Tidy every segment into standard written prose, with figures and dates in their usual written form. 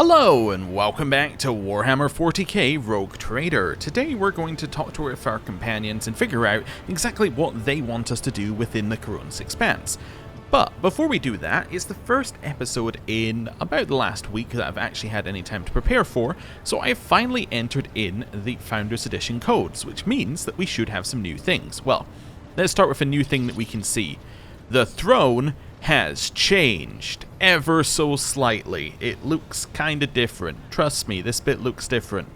Hello and welcome back to Warhammer 40k Rogue Trader. Today we're going to talk to our companions and figure out exactly what they want us to do within the Koronus Expanse. But before we do that, it's the first episode in about the last week that I've actually had any time to prepare for, so I've finally entered in the Founders Edition codes, which means that we should have some new things. Well, let's start with a new thing that we can see. The throne has changed ever so slightly. It looks kind of different. Trust me, this bit looks different.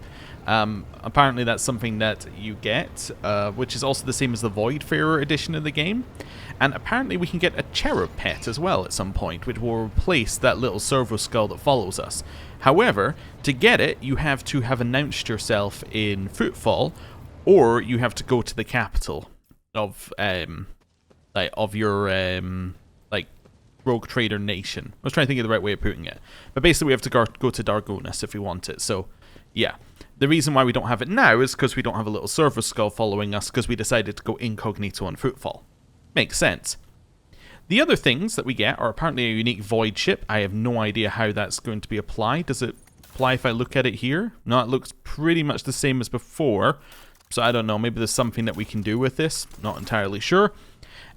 Apparently that's something that you get, which is also the same as the Voidfarer edition of the game. And apparently we can get a cherub pet as well at some point, which will replace that little servo skull that follows us. However, to get it, you have to have announced yourself in Footfall, or you have to go to the capital of your Rogue Trader Nation. I was trying to think of the right way of putting it. But basically we have to go to Dargonus if we want it. So, yeah. The reason why we don't have it now is because we don't have a little servo skull following us because we decided to go incognito on Footfall. Makes sense. The other things that we get are apparently a unique voidship. I have no idea how that's going to be applied. Does it apply if I look at it here? No, it looks pretty much the same as before. So I don't know, maybe there's something that we can do with this. Not entirely sure.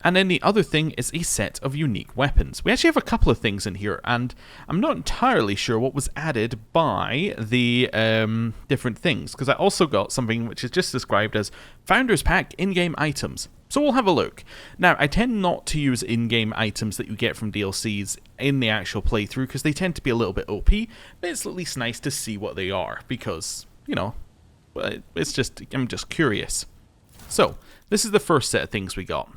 And then the other thing is a set of unique weapons. We actually have a couple of things in here, and I'm not entirely sure what was added by the different things, because I also got something which is just described as Founders Pack in-game items. So we'll have a look. Now, I tend not to use in-game items that you get from DLCs in the actual playthrough, because they tend to be a little bit OP, but it's at least nice to see what they are, because, you know, it's just, I'm just curious. So, this is the first set of things we got.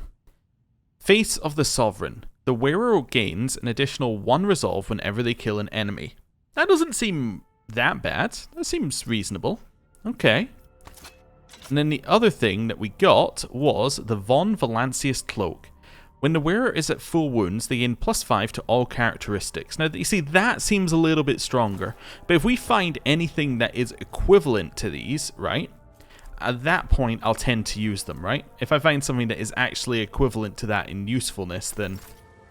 Face of the Sovereign. The wearer gains an additional 1 resolve whenever they kill an enemy. That doesn't seem that bad. That seems reasonable. Okay. And then the other thing that we got was the Von Valancius Cloak. When the wearer is at full wounds, they gain +5 to all characteristics. Now, you see, that seems a little bit stronger. But if we find anything that is equivalent to these, right? At that point, I'll tend to use them, right? If I find something that is actually equivalent to that in usefulness, then,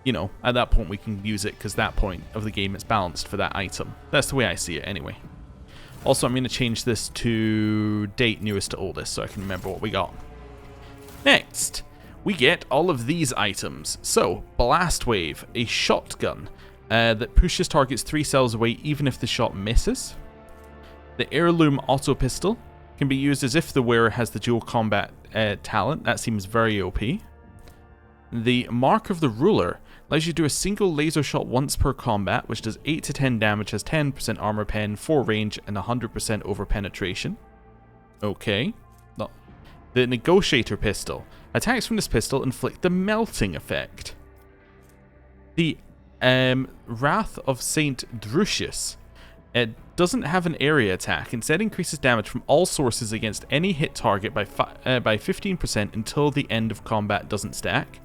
you know, at that point we can use it, because that point of the game is balanced for that item. That's the way I see it, anyway. Also, I'm going to change this to date newest to oldest, so I can remember what we got. Next, we get all of these items. So, Blast Wave, a shotgun that pushes targets 3 cells away even if the shot misses. The Heirloom Auto Pistol can be used as if the wearer has the dual combat talent. That seems very OP. The Mark of the Ruler allows you to do a single laser shot once per combat, which does 8 to 10 damage, has 10% armor pen, 4 range, and 100% over penetration. Okay. No. The Negotiator Pistol. Attacks from this pistol inflict the melting effect. The Wrath of Saint Drusius. It doesn't have an area attack, instead increases damage from all sources against any hit target by 15% until the end of combat doesn't stack.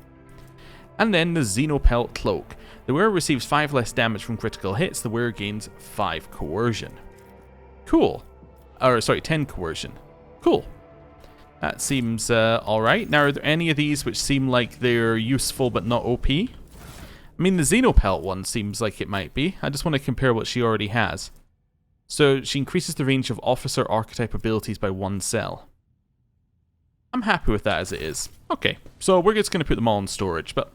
And then the Xenopelt Cloak. The wearer receives 5 less damage from critical hits, the wearer gains 5 coercion. Cool. Or, sorry, 10 coercion. Cool. That seems alright. Now, are there any of these which seem like they're useful but not OP? I mean, the Xenopelt one seems like it might be. I just want to compare what she already has. So, she increases the range of officer archetype abilities by 1 cell. I'm happy with that as it is. Okay, so we're just going to put them all in storage, but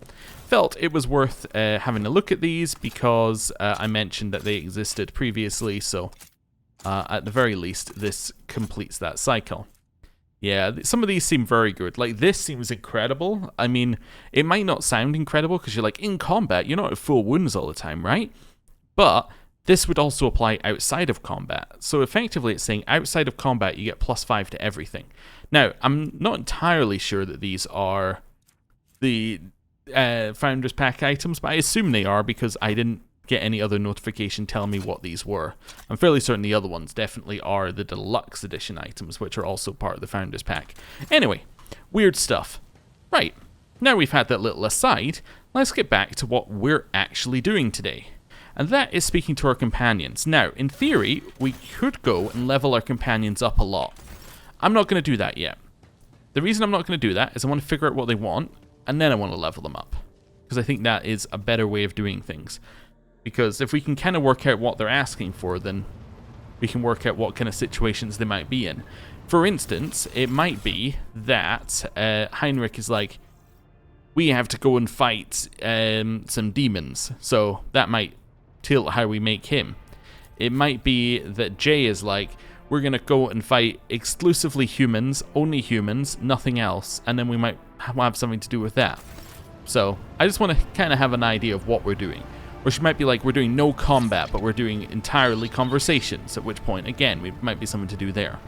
felt it was worth having a look at these because I mentioned that they existed previously, so at the very least, this completes that cycle. Yeah, some of these seem very good. Like, this seems incredible. I mean, it might not sound incredible because you're like, in combat, you're not at full wounds all the time, right? But this would also apply outside of combat. So effectively it's saying outside of combat you get +5 to everything. Now, I'm not entirely sure that these are the Founders Pack items, but I assume they are because I didn't get any other notification telling me what these were. I'm fairly certain the other ones definitely are the Deluxe Edition items, which are also part of the Founders Pack. Anyway, weird stuff. Right, now we've had that little aside, let's get back to what we're actually doing today. And that is speaking to our companions. Now, in theory, we could go and level our companions up a lot. I'm not going to do that yet. The reason I'm not going to do that is I want to figure out what they want, and then I want to level them up. Because I think that is a better way of doing things. Because if we can kind of work out what they're asking for, then we can work out what kind of situations they might be in. For instance, it might be that Heinrich is like, we have to go and fight some demons. So that might tilt how we make him. It might be that Jay is like, we're going to go and fight exclusively humans, only humans, nothing else, and then we might have something to do with that. So I just want to kind of have an idea of what we're doing. Or she might be like, we're doing no combat, but we're doing entirely conversations, at which point, again, we might be something to do there.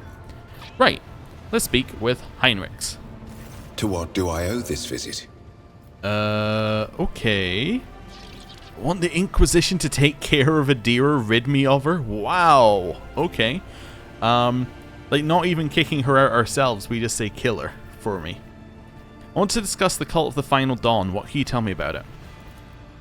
Right, let's speak with Heinrichs. To what do I owe this visit? Okay. Want the Inquisition to take care of a deer, rid me of her? Wow, okay. Like, not even kicking her out ourselves, we just say kill her for me. I want to discuss the Cult of the Final Dawn. What can you tell me about it?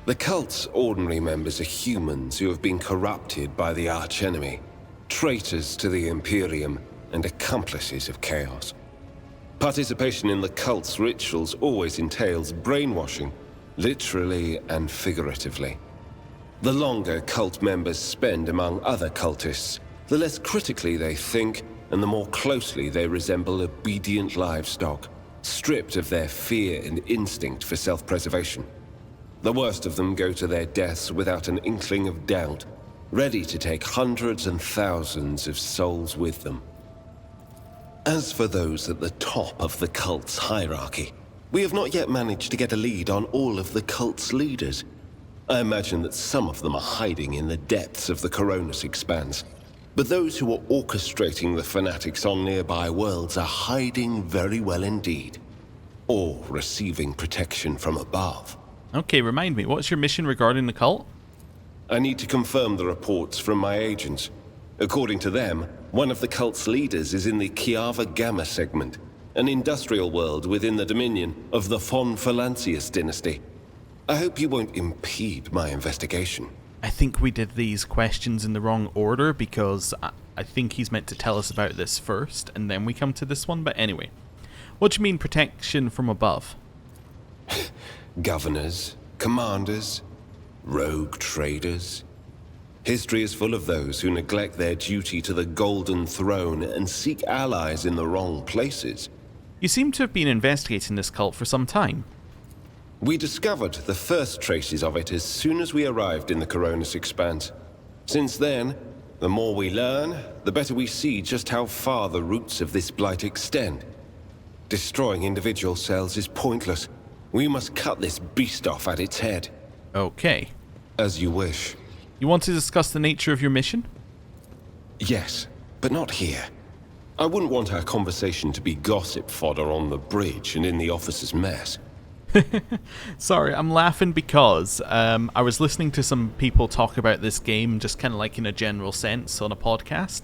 The cult's ordinary members are humans who have been corrupted by the archenemy, traitors to the Imperium, and accomplices of chaos. Participation in the cult's rituals always entails brainwashing, literally and figuratively. The longer cult members spend among other cultists, the less critically they think, and the more closely they resemble obedient livestock, stripped of their fear and instinct for self-preservation. The worst of them go to their deaths without an inkling of doubt, ready to take hundreds and thousands of souls with them. As for those at the top of the cult's hierarchy, we have not yet managed to get a lead on all of the cult's leaders. I imagine that some of them are hiding in the depths of the Koronus Expanse, but those who are orchestrating the fanatics on nearby worlds are hiding very well indeed, or receiving protection from above. Okay, remind me, what's your mission regarding the cult? I need to confirm the reports from my agents. According to them, one of the cult's leaders is in the Kiava Gamma segment, an industrial world within the dominion of the Von Valancius dynasty. I hope you won't impede my investigation. I think we did these questions in the wrong order because I think he's meant to tell us about this first and then we come to this one, but anyway. What do you mean protection from above? Governors, commanders, rogue traders. History is full of those who neglect their duty to the Golden Throne and seek allies in the wrong places. You seem to have been investigating this cult for some time. We discovered the first traces of it as soon as we arrived in the Koronus Expanse. Since then, the more we learn, the better we see just how far the roots of this blight extend. Destroying individual cells is pointless. We must cut this beast off at its head. Okay. As you wish. You want to discuss the nature of your mission? Yes, but not here. I wouldn't want our conversation to be gossip fodder on the bridge and in the officer's mess. Sorry, I'm laughing because I was listening to some people talk about this game just kind of like in a general sense on a podcast,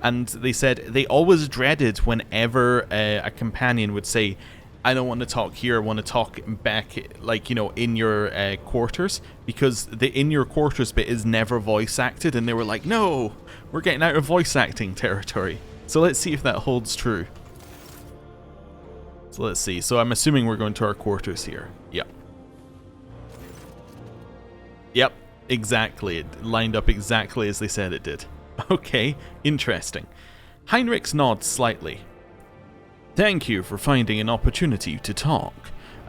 and they said they always dreaded whenever a companion would say, I don't want to talk here, I want to talk back, like, you know, in your quarters, because the in your quarters bit is never voice acted, and they were like, no, we're getting out of voice acting territory. So let's see if that holds true. So let's see. So I'm assuming we're going to our quarters here. Yep. Yep, exactly. It lined up exactly as they said it did. Okay, interesting. Heinrichs nods slightly. Thank you for finding an opportunity to talk.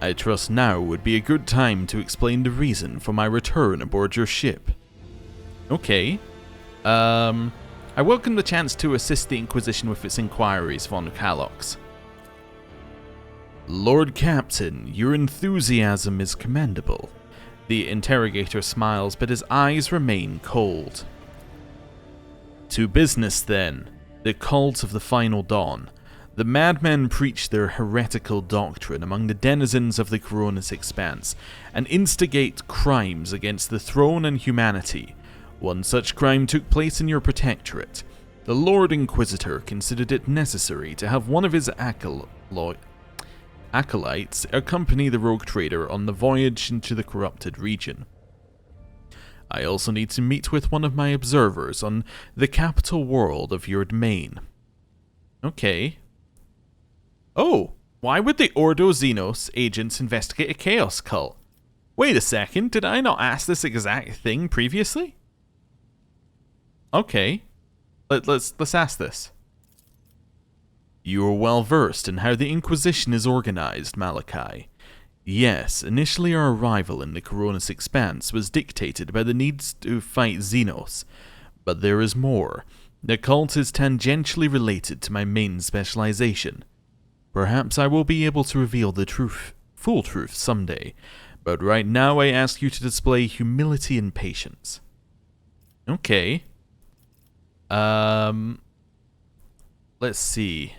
I trust now would be a good time to explain the reason for my return aboard your ship. Okay. I welcome the chance to assist the Inquisition with its inquiries, von Kalox. Lord Captain, your enthusiasm is commendable. The interrogator smiles, but his eyes remain cold. To business, then. The cult of the Final Dawn. The madmen preach their heretical doctrine among the denizens of the Koronus Expanse, and instigate crimes against the throne and humanity. One such crime took place in your protectorate. The Lord Inquisitor considered it necessary to have one of his acolytes accompany the rogue trader on the voyage into the corrupted region. I also need to meet with one of my observers on the capital world of your domain. Okay. Oh, why would the Ordo Xenos agents investigate a chaos cult? Wait a second, did I not ask this exact thing previously? Okay, let's ask this. You are well versed in how the Inquisition is organized, Malachi. Yes, initially our arrival in the Koronus Expanse was dictated by the needs to fight Xenos, but there is more. The cult is tangentially related to my main specialization. Perhaps I will be able to reveal the full truth someday, but right now I ask you to display humility and patience. Okay. Let's see.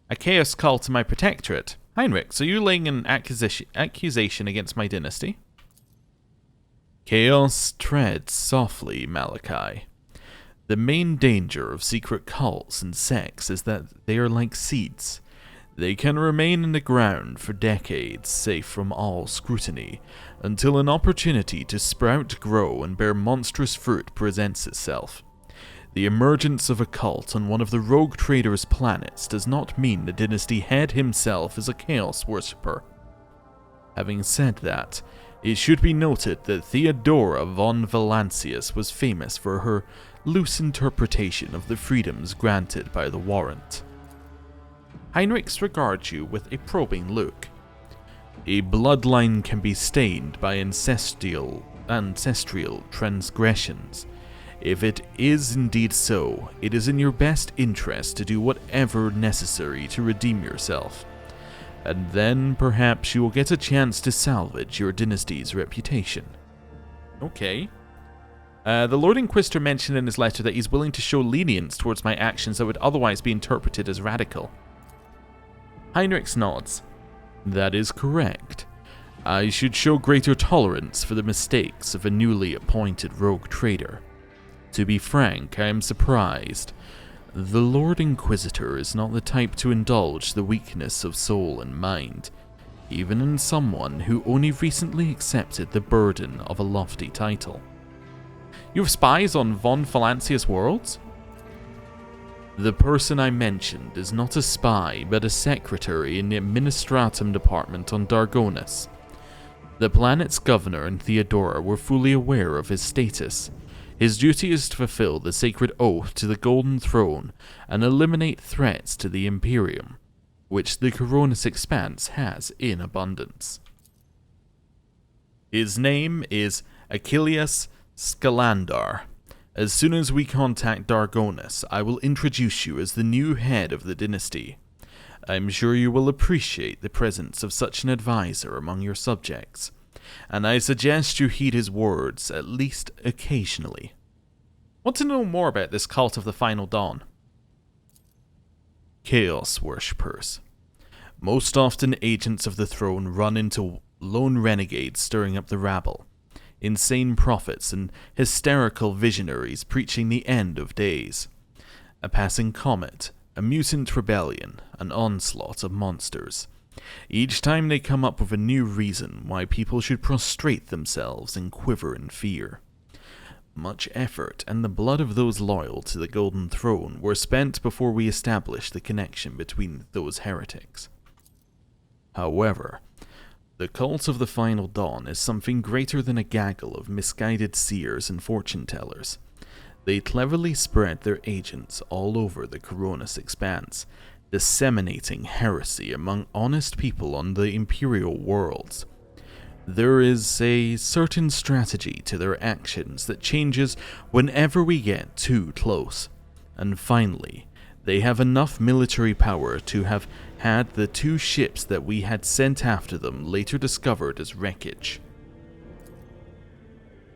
A chaos cult to my protectorate. Heinrich, so you're laying an accusation against my dynasty? Chaos treads softly, Malachi. The main danger of secret cults and sects is that they are like seeds. They can remain in the ground for decades, safe from all scrutiny, until an opportunity to sprout, grow, and bear monstrous fruit presents itself. The emergence of a cult on one of the rogue trader's planets does not mean the dynasty head himself is a chaos worshipper. Having said that, it should be noted that Theodora von Valancius was famous for her loose interpretation of the freedoms granted by the warrant. Heinrichs regards you with a probing look. A bloodline can be stained by ancestral transgressions. If it is indeed so, it is in your best interest to do whatever necessary to redeem yourself. And then perhaps you will get a chance to salvage your dynasty's reputation. Okay. The Lord Inquisitor mentioned in his letter that he's willing to show lenience towards my actions that would otherwise be interpreted as radical. Heinrichs nods. That is correct. I should show greater tolerance for the mistakes of a newly appointed rogue trader. To be frank, I am surprised. The Lord Inquisitor is not the type to indulge the weakness of soul and mind, even in someone who only recently accepted the burden of a lofty title. You have spies on von Valancius worlds? The person I mentioned is not a spy, but a secretary in the Administratum Department on Dargonus. The planet's governor and Theodora were fully aware of his status. His duty is to fulfill the sacred oath to the Golden Throne and eliminate threats to the Imperium, which the Koronus Expanse has in abundance. His name is Achilles Skalandar. As soon as we contact Dargonus, I will introduce you as the new head of the dynasty. I'm sure you will appreciate the presence of such an advisor among your subjects, and I suggest you heed his words, at least occasionally. Want to know more about this cult of the Final Dawn? Chaos worshippers. Most often agents of the throne run into lone renegades stirring up the rabble, insane prophets and hysterical visionaries preaching the end of days. A passing comet, a mutant rebellion, an onslaught of monsters. Each time they come up with a new reason why people should prostrate themselves and quiver in fear. Much effort and the blood of those loyal to the Golden Throne were spent before we established the connection between those heretics. However, the cult of the Final Dawn is something greater than a gaggle of misguided seers and fortune-tellers. They cleverly spread their agents all over the Koronus Expanse, disseminating heresy among honest people on the Imperial worlds. There is a certain strategy to their actions that changes whenever we get too close. And finally, they have enough military power to have had the 2 ships that we had sent after them later discovered as wreckage.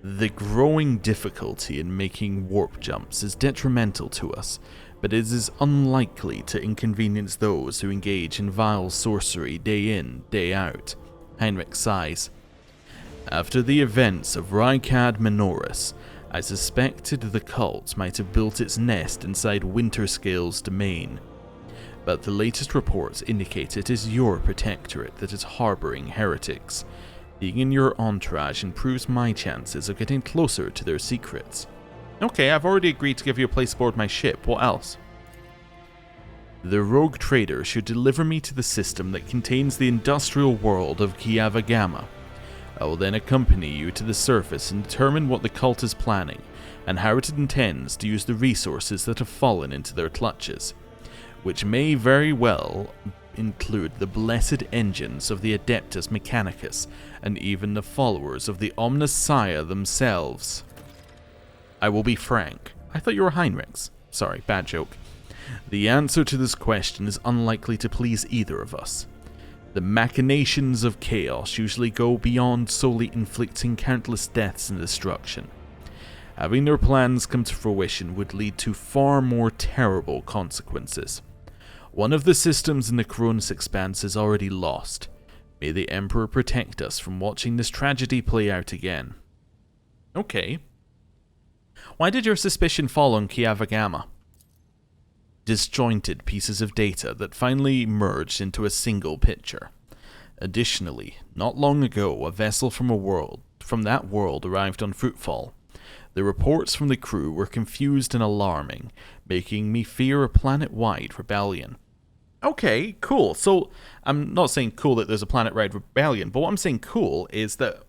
The growing difficulty in making warp jumps is detrimental to us, but it is unlikely to inconvenience those who engage in vile sorcery day in, day out. Heinrich sighs. After the events of Rykad Minoris, I suspected the cult might have built its nest inside Winterscale's domain. But the latest reports indicate it is your protectorate that is harboring heretics. Being in your entourage improves my chances of getting closer to their secrets. Okay, I've already agreed to give you a place aboard my ship. What else? The rogue trader should deliver me to the system that contains the industrial world of Kiava Gamma. I will then accompany you to the surface and determine what the cult is planning, and how it intends to use the resources that have fallen into their clutches, which may very well include the blessed engines of the Adeptus Mechanicus, and even the followers of the Omnissiah themselves. I will be frank. I thought you were Heinrichs. Sorry, bad joke. The answer to this question is unlikely to please either of us. The machinations of chaos usually go beyond solely inflicting countless deaths and destruction. Having their plans come to fruition would lead to far more terrible consequences. One of the systems in the Koronus Expanse is already lost. May the Emperor protect us from watching this tragedy play out again. Okay. Why did your suspicion fall on Kiavagama? Disjointed pieces of data that finally merged into a single picture. Additionally, not long ago, a vessel from that world arrived on Fruitfall. The reports from the crew were confused and alarming, making me fear a planet-wide rebellion. Okay, cool. So, I'm not saying cool that there's a planet-wide rebellion, but what I'm saying cool is that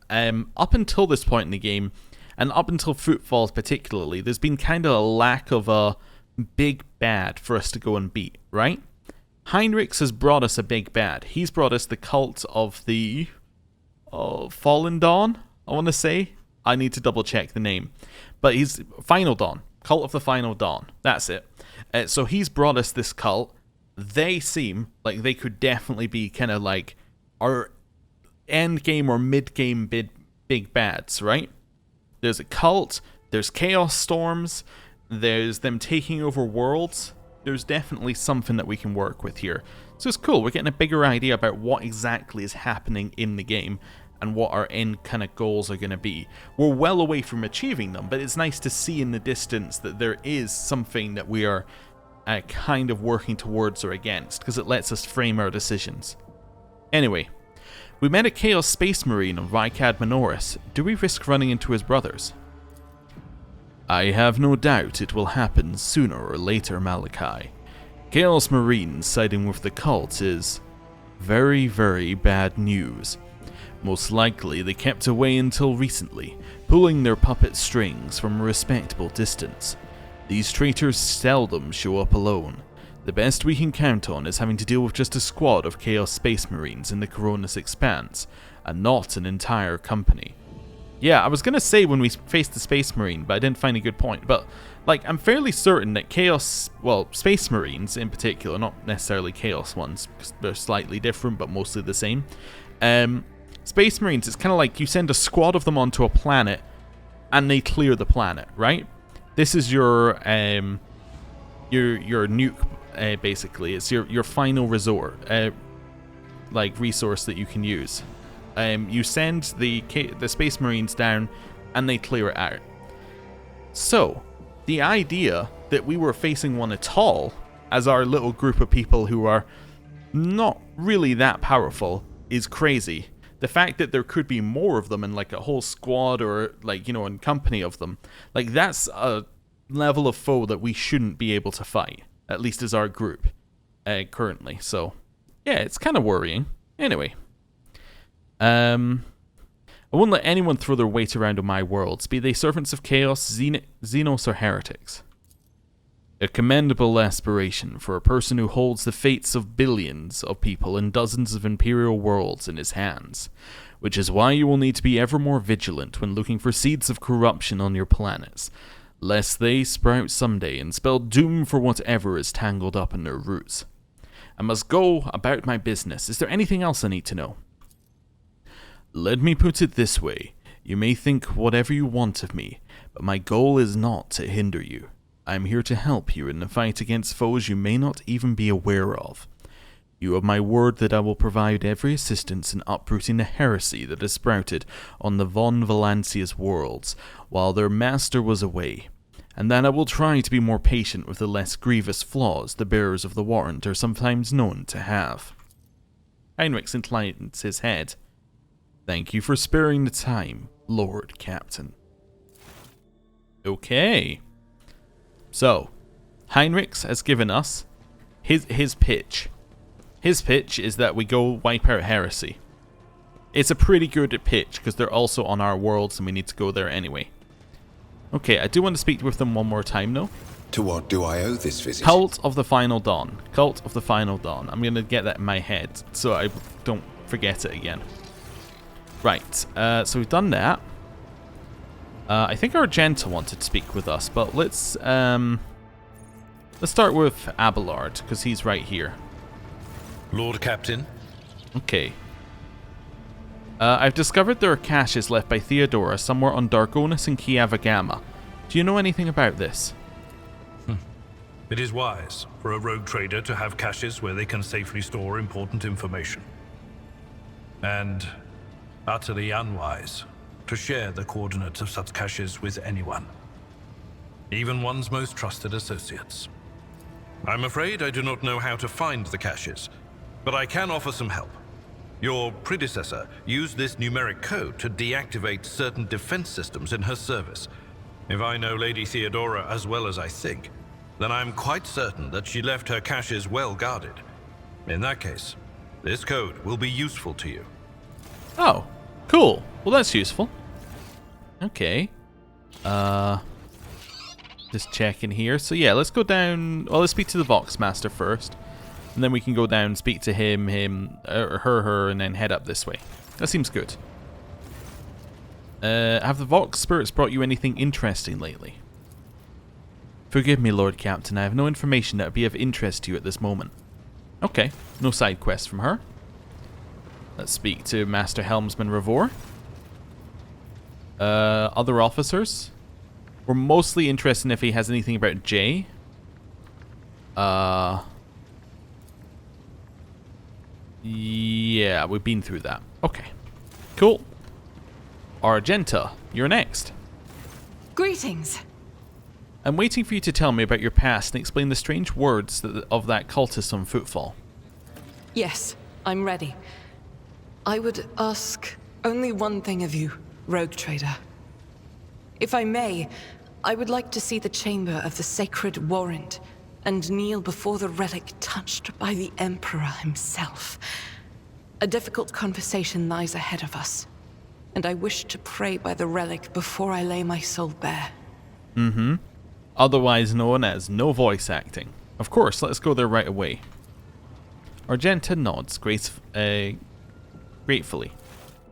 up until this point in the game, and up until Fruitfall particularly, there's been kind of a lack of a big bad for us to go and beat, right? Heinrichs has brought us a big bad. He's brought us the cult of the Fallen Dawn, I want to say. I need to double check the name. But he's Final Dawn. Cult of the Final Dawn. That's it. So he's brought us this cult. They seem like they could definitely be kind of like our end game or mid game big bads, right? There's a cult, there's chaos storms, there's them taking over worlds. There's definitely something that we can work with here. So it's cool, we're getting a bigger idea about what exactly is happening in the game and what our end kind of goals are going to be. We're well away from achieving them, but it's nice to see in the distance that there is something that we are kind of working towards or against, because it lets us frame our decisions. Anyway, we met a Chaos Space Marine on Vicad Minoris. Do we risk running into his brothers? I have no doubt it will happen sooner or later, Malachi. Chaos Marines siding with the cult is very, very bad news. Most likely they kept away until recently, pulling their puppet strings from a respectable distance. These traitors seldom show up alone. The best we can count on is having to deal with just a squad of Chaos Space Marines in the Koronus Expanse, and not an entire company. Yeah, I was going to say when we faced the Space Marine, but I didn't find a good point. But, like, I'm fairly certain that Space Marines in particular, not necessarily Chaos ones, because they're slightly different, but mostly the same. Space Marines, it's kind of like you send a squad of them onto a planet, and they clear the planet, right? This is your nuke, basically. It's your final resort, like, resource that you can use. You send the Space Marines down, and they clear it out. So, the idea that we were facing one at all, as our little group of people who are not really that powerful, is crazy. The fact that there could be more of them in like a whole squad or like, you know, in company of them, like that's a level of foe that we shouldn't be able to fight, at least as our group currently. So, yeah, it's kind of worrying. Anyway. I won't let anyone throw their weight around on my worlds, be they servants of chaos, Xenos, or heretics. A commendable aspiration for a person who holds the fates of billions of people and dozens of imperial worlds in his hands, which is why you will need to be ever more vigilant when looking for seeds of corruption on your planets, lest they sprout someday and spell doom for whatever is tangled up in their roots. I must go about my business. Is there anything else I need to know? Let me put it this way. You may think whatever you want of me, but my goal is not to hinder you. I am here to help you in the fight against foes you may not even be aware of. You have my word that I will provide every assistance in uprooting the heresy that has sprouted on the von Valancia's worlds while their master was away, and that I will try to be more patient with the less grievous flaws the bearers of the warrant are sometimes known to have. Heinrichs inclines his head. Thank you for sparing the time, Lord Captain. Okay. So, Heinrichs has given us his pitch. His pitch is that we go wipe out heresy. it's a pretty good pitch because they're also on our worlds and we need to go there anyway. Okay, I do want to speak with them one more time though. To what do I owe this visit? Cult of the Final Dawn. Cult of the Final Dawn. I'm going to get that in my head so I don't forget it again. Right, so we've done that. I think Argenta wanted to speak with us, but let's start with Abelard, because he's right here. Lord Captain. Okay. I've discovered there are caches left by Theodora somewhere on Dargonus and Kiavagama. Do you know anything about this? It is wise for a rogue trader to have caches where they can safely store important information. And utterly unwise to share the coordinates of such caches with anyone, even one's most trusted associates. I'm afraid I do not know how to find the caches, but I can offer some help. Your predecessor used this numeric code to deactivate certain defense systems in her service. If I know Lady Theodora as well as I think, then I'm quite certain that she left her caches well guarded. In that case, this code will be useful to you. Oh, cool. Well, that's useful. Okay. Just checking here. So yeah, let's go down. Well, let's speak to the Vox Master first. And then we can go down, speak to him, her, and then head up this way. That seems good. Have the Vox Spirits brought you anything interesting lately? Forgive me, Lord Captain. I have no information that would be of interest to you at this moment. Okay. No side quests from her. Let's speak to Master Helmsman Ravor. Other officers. We're mostly interested in if he has anything about Jay. Yeah, we've been through that. Okay. Cool. Argenta, you're next. Greetings. I'm waiting for you to tell me about your past and explain the strange words of that cultist on Footfall. Yes, I'm ready. I would ask only one thing of you, Rogue Trader. If I may, I would like to see the chamber of the sacred warrant and kneel before the relic touched by the Emperor himself. A difficult conversation lies ahead of us, and I wish to pray by the relic before I lay my soul bare. Mm-hmm. Otherwise known as no voice acting. Of course, let's go there right away. Argenta nods gratefully.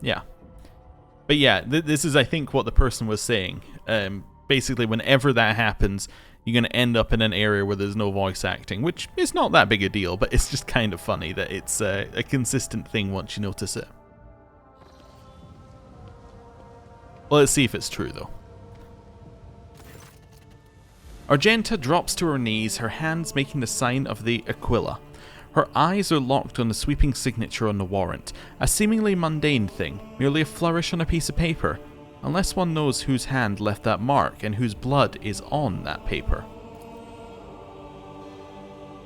Yeah. But yeah, this is, I think, what the person was saying. Basically, whenever that happens, you're going to end up in an area where there's no voice acting, which is not that big a deal, but it's just kind of funny that it's a consistent thing once you notice it. Well, let's see if it's true, though. Argenta drops to her knees, her hands making the sign of the Aquila. Her eyes are locked on the sweeping signature on the warrant, a seemingly mundane thing, merely a flourish on a piece of paper, unless one knows whose hand left that mark and whose blood is on that paper.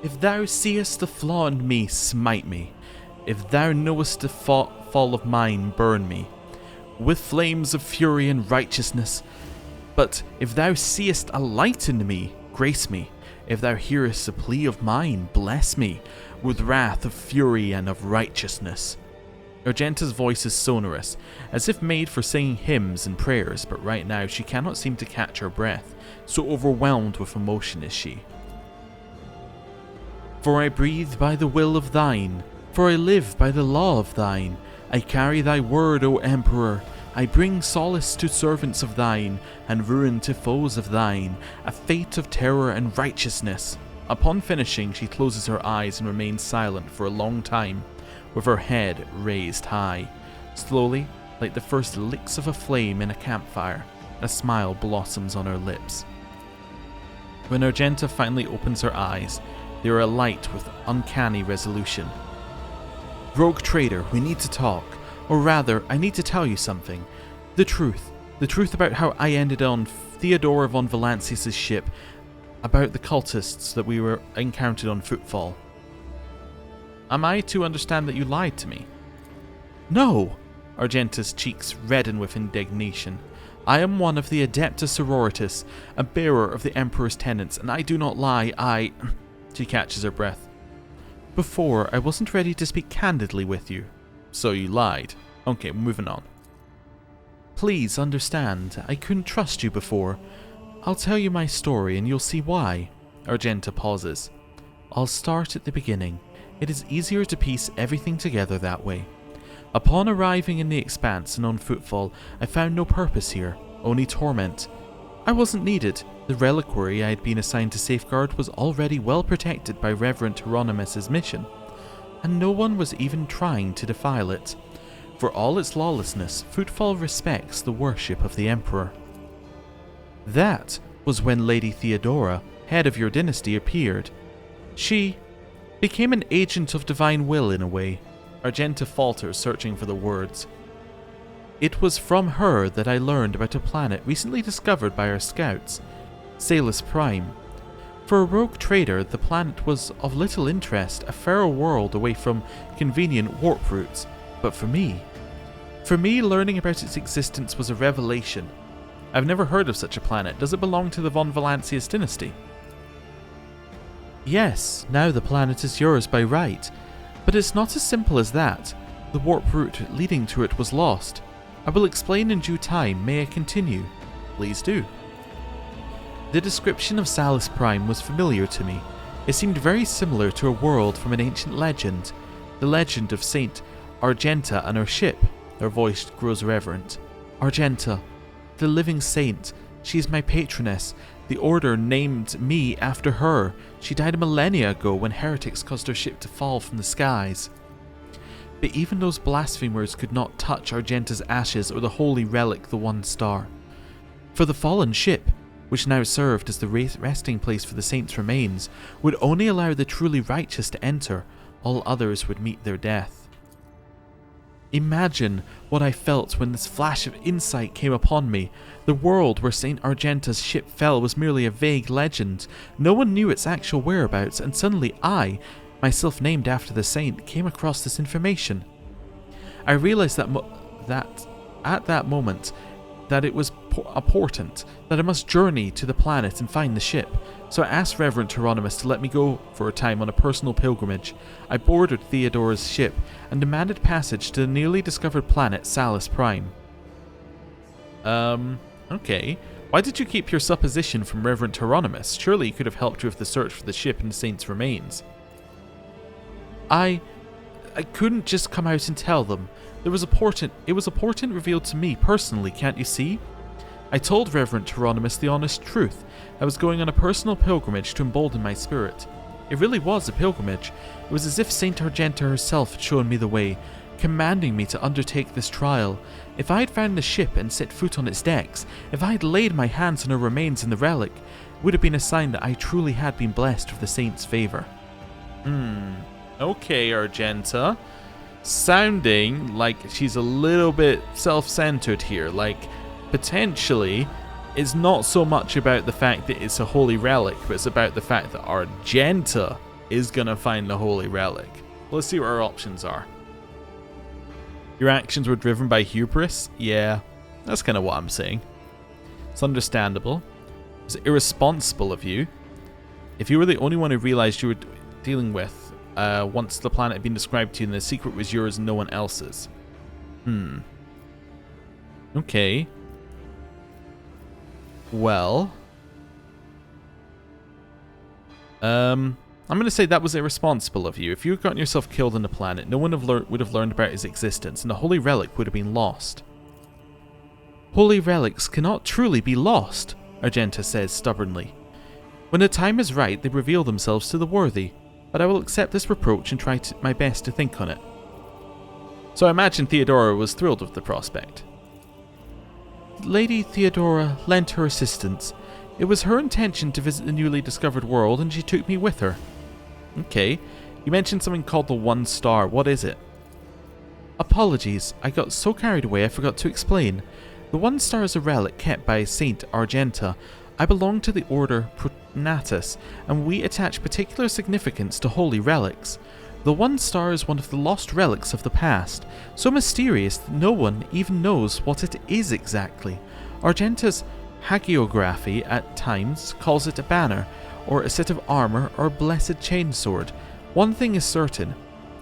If thou seest the flaw in me, smite me. If thou knowest the fall of mine, burn me with flames of fury and righteousness. But if thou seest a light in me, grace me. If thou hearest a plea of mine, bless me with wrath of fury and of righteousness. Argenta's voice is sonorous, as if made for singing hymns and prayers, but right now she cannot seem to catch her breath, so overwhelmed with emotion is she. For I breathe by the will of thine, for I live by the law of thine. I carry thy word, O Emperor. I bring solace to servants of thine, and ruin to foes of thine, a fate of terror and righteousness. Upon finishing, she closes her eyes and remains silent for a long time, with her head raised high. Slowly, like the first licks of a flame in a campfire, a smile blossoms on her lips. When Argenta finally opens her eyes, they are alight with uncanny resolution. Rogue Trader, we need to talk. Or rather, I need to tell you something. The truth. The truth about how I ended on Theodora von Valancius' ship, about the cultists that we were encountered on Footfall. Am I to understand that you lied to me? No! Argenta's cheeks redden with indignation. I am one of the Adepta Sororitas, a bearer of the Emperor's tenets, and I do not lie. She catches her breath. Before, I wasn't ready to speak candidly with you. So you lied. Okay, moving on. Please understand, I couldn't trust you before. I'll tell you my story and you'll see why. Argenta pauses. I'll start at the beginning. It is easier to piece everything together that way. Upon arriving in the Expanse and on footfall, I found no purpose here, only torment. I wasn't needed. The reliquary I had been assigned to safeguard was already well protected by Reverend Hieronymus' mission, and no one was even trying to defile it. For all its lawlessness, Footfall respects the worship of the Emperor. That was when Lady Theodora, head of your dynasty, appeared. She became an agent of divine will in a way. Argenta falters, searching for the words. It was from her that I learned about a planet recently discovered by our scouts, Salus Prime. For a rogue trader, the planet was of little interest, a feral world away from convenient warp routes. But for me, learning about its existence was a revelation. I've never heard of such a planet. Does it belong to the von Valancius dynasty? Yes, now the planet is yours by right. But it's not as simple as that. The warp route leading to it was lost. I will explain in due time. May I continue? Please do. The description of Salus Prime was familiar to me. It seemed very similar to a world from an ancient legend. The legend of Saint Argenta and her ship. Her voice grows reverent. Argenta, the living saint. She is my patroness. The Order named me after her. She died a millennia ago when heretics caused her ship to fall from the skies. But even those blasphemers could not touch Argenta's ashes or the holy relic, the One Star. For the fallen ship, which now served as the resting place for the saint's remains, would only allow the truly righteous to enter. All others would meet their death. Imagine what I felt when this flash of insight came upon me. The world where St. Argenta's ship fell was merely a vague legend. No one knew its actual whereabouts, and suddenly I, myself named after the saint, came across this information. I realized that at that moment that it was a portent, that I must journey to the planet and find the ship. So I asked Reverend Hieronymus to let me go for a time on a personal pilgrimage. I boarded Theodora's ship and demanded passage to the newly discovered planet Salus Prime. Okay. Why did you keep your supposition from Reverend Hieronymus? Surely he could have helped you with the search for the ship and the saint's remains. I couldn't just come out and tell them. It was a portent revealed to me personally, can't you see? I told Reverend Hieronymus the honest truth. I was going on a personal pilgrimage to embolden my spirit. It really was a pilgrimage. It was as if Saint Argenta herself had shown me the way, commanding me to undertake this trial. If I had found the ship and set foot on its decks, if I had laid my hands on her remains in the relic, it would have been a sign that I truly had been blessed with the saint's favour. Okay, Argenta. Sounding like she's a little bit self-centered here, like potentially it's not so much about the fact that it's a holy relic, but it's about the fact that Argenta is gonna find the holy relic. Let's see what our options are. Your actions were driven by hubris? Yeah, that's kind of what I'm saying. It's understandable. It's irresponsible of you. If you were the only one who realized you were dealing with once the planet had been described to you and the secret was yours and no one else's. Okay. Well. I'm going to say that was irresponsible of you. If you had gotten yourself killed on the planet, no one would have learned about his existence, and the holy relic would have been lost. Holy relics cannot truly be lost, Argenta says stubbornly. When the time is right, they reveal themselves to the worthy. But I will accept this reproach and try my best to think on it. So I imagine Theodora was thrilled with the prospect. Lady Theodora lent her assistance. It was her intention to visit the newly discovered world, and she took me with her. Okay. You mentioned something called the One Star. What is it? Apologies. I got so carried away I forgot to explain. The One Star is a relic kept by Saint Argenta. I belong to the Order Prodigious, and we attach particular significance to holy relics. The One Star is one of the lost relics of the past, so mysterious that no one even knows what it is exactly. Argenta's hagiography at times calls it a banner, or a set of armor, or a blessed chainsword. One thing is certain.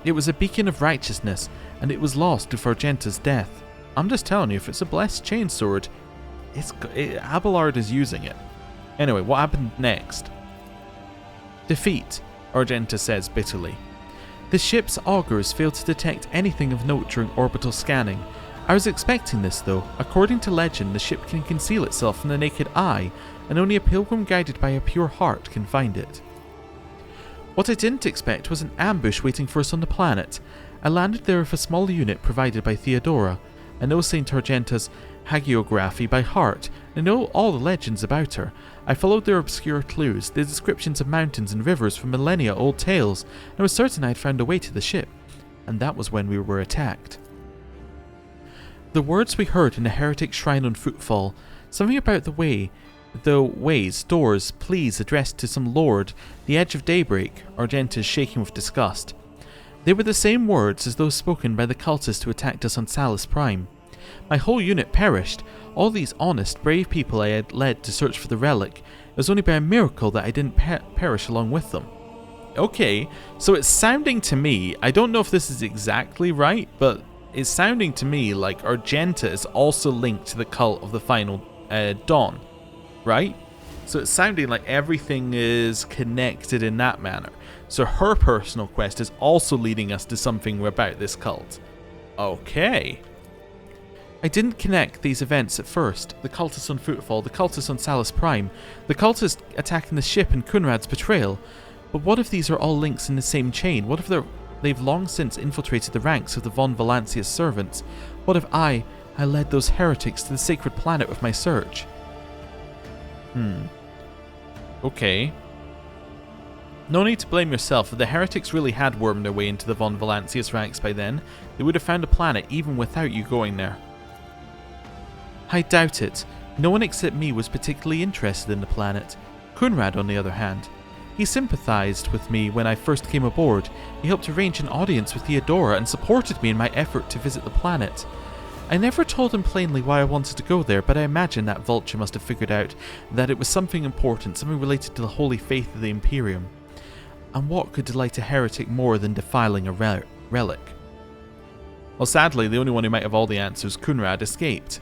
It was a beacon of righteousness, and it was lost to Argenta's death. I'm just telling you, if it's a blessed chainsword, Abelard is using it. Anyway, what happened next? Defeat, Argenta says bitterly. The ship's augurs failed to detect anything of note during orbital scanning. I was expecting this though. According to legend, the ship can conceal itself from the naked eye, and only a pilgrim guided by a pure heart can find it. What I didn't expect was an ambush waiting for us on the planet. I landed there with a small unit provided by Theodora. I know St. Argenta's hagiography by heart, and know all the legends about her. I followed their obscure clues, the descriptions of mountains and rivers from millennia-old tales, and was certain I had found a way to the ship. And that was when we were attacked. The words we heard in the heretic shrine on Footfall, something about ways, doors, pleas addressed to some lord, the edge of daybreak, Argenta is shaking with disgust. They were the same words as those spoken by the cultists who attacked us on Salus Prime. My whole unit perished. All these honest, brave people I had led to search for the relic. It was only by a miracle that I didn't perish along with them. Okay, so it's sounding to me, I don't know if this is exactly right, but it's sounding to me like Argenta is also linked to the cult of the Final Dawn, right? So it's sounding like everything is connected in that manner. So her personal quest is also leading us to something about this cult. Okay. I didn't connect these events at first. The cultists on Footfall, the cultists on Salus Prime, the cultists attacking the ship and Kunrad's betrayal. But what if these are all links in the same chain? What if they've long since infiltrated the ranks of the von Valancius servants? What if I led those heretics to the sacred planet with my search? Okay. No need to blame yourself. If the heretics really had wormed their way into the von Valancius ranks by then, they would have found a planet even without you going there. I doubt it. No one except me was particularly interested in the planet. Kunrad, on the other hand. He sympathized with me when I first came aboard. He helped arrange an audience with Theodora and supported me in my effort to visit the planet. I never told him plainly why I wanted to go there, but I imagine that vulture must have figured out that it was something important, something related to the holy faith of the Imperium. And what could delight a heretic more than defiling a relic? Well, sadly, the only one who might have all the answers, Kunrad, escaped.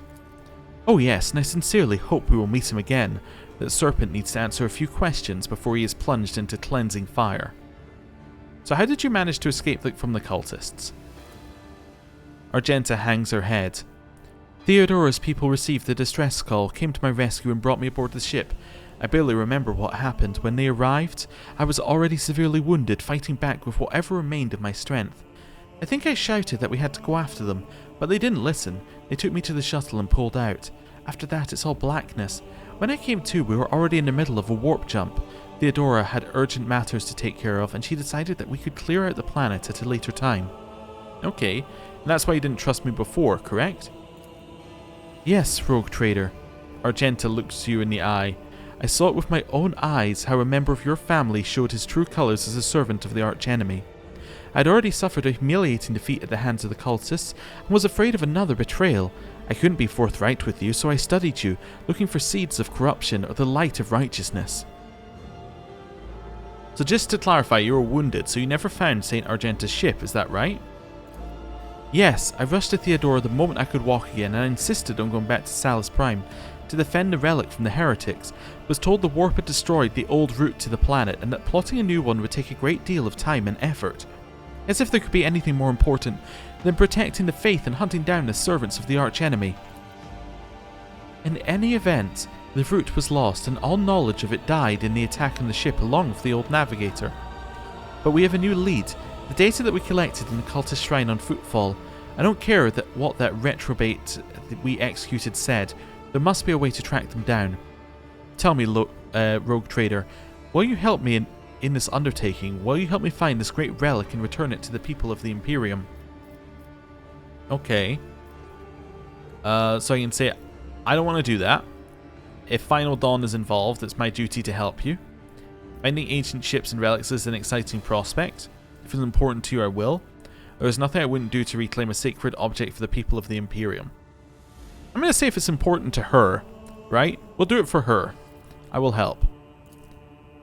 Oh yes, and I sincerely hope we will meet him again. That serpent needs to answer a few questions before he is plunged into cleansing fire. So how did you manage to escape from the cultists? Argenta hangs her head. Theodora's people received the distress call, came to my rescue and brought me aboard the ship. I barely remember what happened. When they arrived, I was already severely wounded, fighting back with whatever remained of my strength. I think I shouted that we had to go after them, but they didn't listen. They took me to the shuttle and pulled out. After that, it's all blackness. When I came to, we were already in the middle of a warp jump. Theodora had urgent matters to take care of, and she decided that we could clear out the planet at a later time. Okay, and that's why you didn't trust me before, correct? Yes, rogue trader. Argenta looks you in the eye. I saw it with my own eyes how a member of your family showed his true colours as a servant of the archenemy. I'd already suffered a humiliating defeat at the hands of the cultists, and was afraid of another betrayal. I couldn't be forthright with you, so I studied you, looking for seeds of corruption or the light of righteousness. So just to clarify, you were wounded, so you never found St. Argenta's ship, is that right? Yes, I rushed to Theodora the moment I could walk again, and I insisted on going back to Salus Prime to defend the relic from the heretics. Was told the warp had destroyed the old route to the planet, and that plotting a new one would take a great deal of time and effort. As if there could be anything more important than protecting the faith and hunting down the servants of the archenemy. In any event, the route was lost and all knowledge of it died in the attack on the ship along with the old navigator. But we have a new lead, the data that we collected in the cultist shrine on Footfall. I don't care what that reprobate that we executed said, there must be a way to track them down. Tell me, rogue trader, will you help me in this undertaking? Will you help me find this great relic and return it to the people of the Imperium? Okay. So I can say, I don't want to do that. If Final Dawn is involved, it's my duty to help you. Finding ancient ships and relics is an exciting prospect. If it's important to you, I will. There's nothing I wouldn't do to reclaim a sacred object for the people of the Imperium. I'm going to say if it's important to her, right? We'll do it for her. I will help.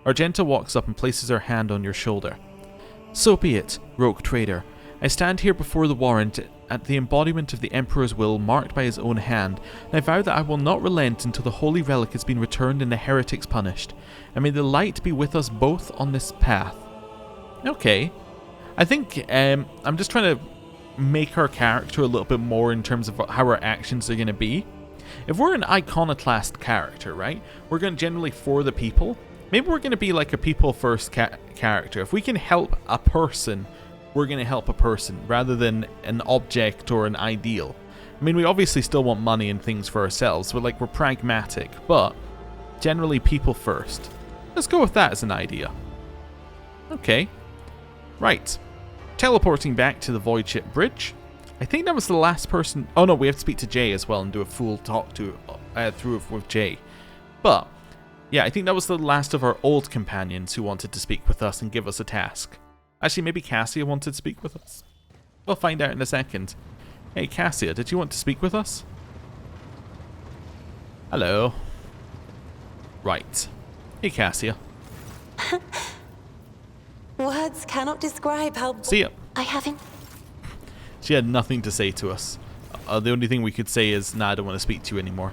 Argenta walks up and places her hand on your shoulder. So be it, rogue trader. I stand here before the warrant at the embodiment of the Emperor's will marked by his own hand, and I vow that I will not relent until the holy relic has been returned and the heretics punished, and may the light be with us both on this path. Okay. I think I'm just trying to make our character a little bit more in terms of how our actions are going to be. If we're an iconoclast character, right, we're going to generally for the people. Maybe we're going to be like a people-first character. If we can help a person, we're going to help a person rather than an object or an ideal. I mean, we obviously still want money and things for ourselves, but like we're pragmatic, but generally people first. Let's go with that as an idea. Okay. Right. Teleporting back to the voidship bridge. I think that was the last person. Oh no, we have to speak to Jay as well and do a full talk through with Jay. But yeah, I think that was the last of our old companions who wanted to speak with us and give us a task. Actually, maybe Cassia wanted to speak with us. We'll find out in a second. Hey Cassia, did you want to speak with us? Hello. Right. Hey Cassia. Words cannot describe how... See ya. I haven't... She had nothing to say to us. The only thing we could say is, nah, I don't want to speak to you anymore.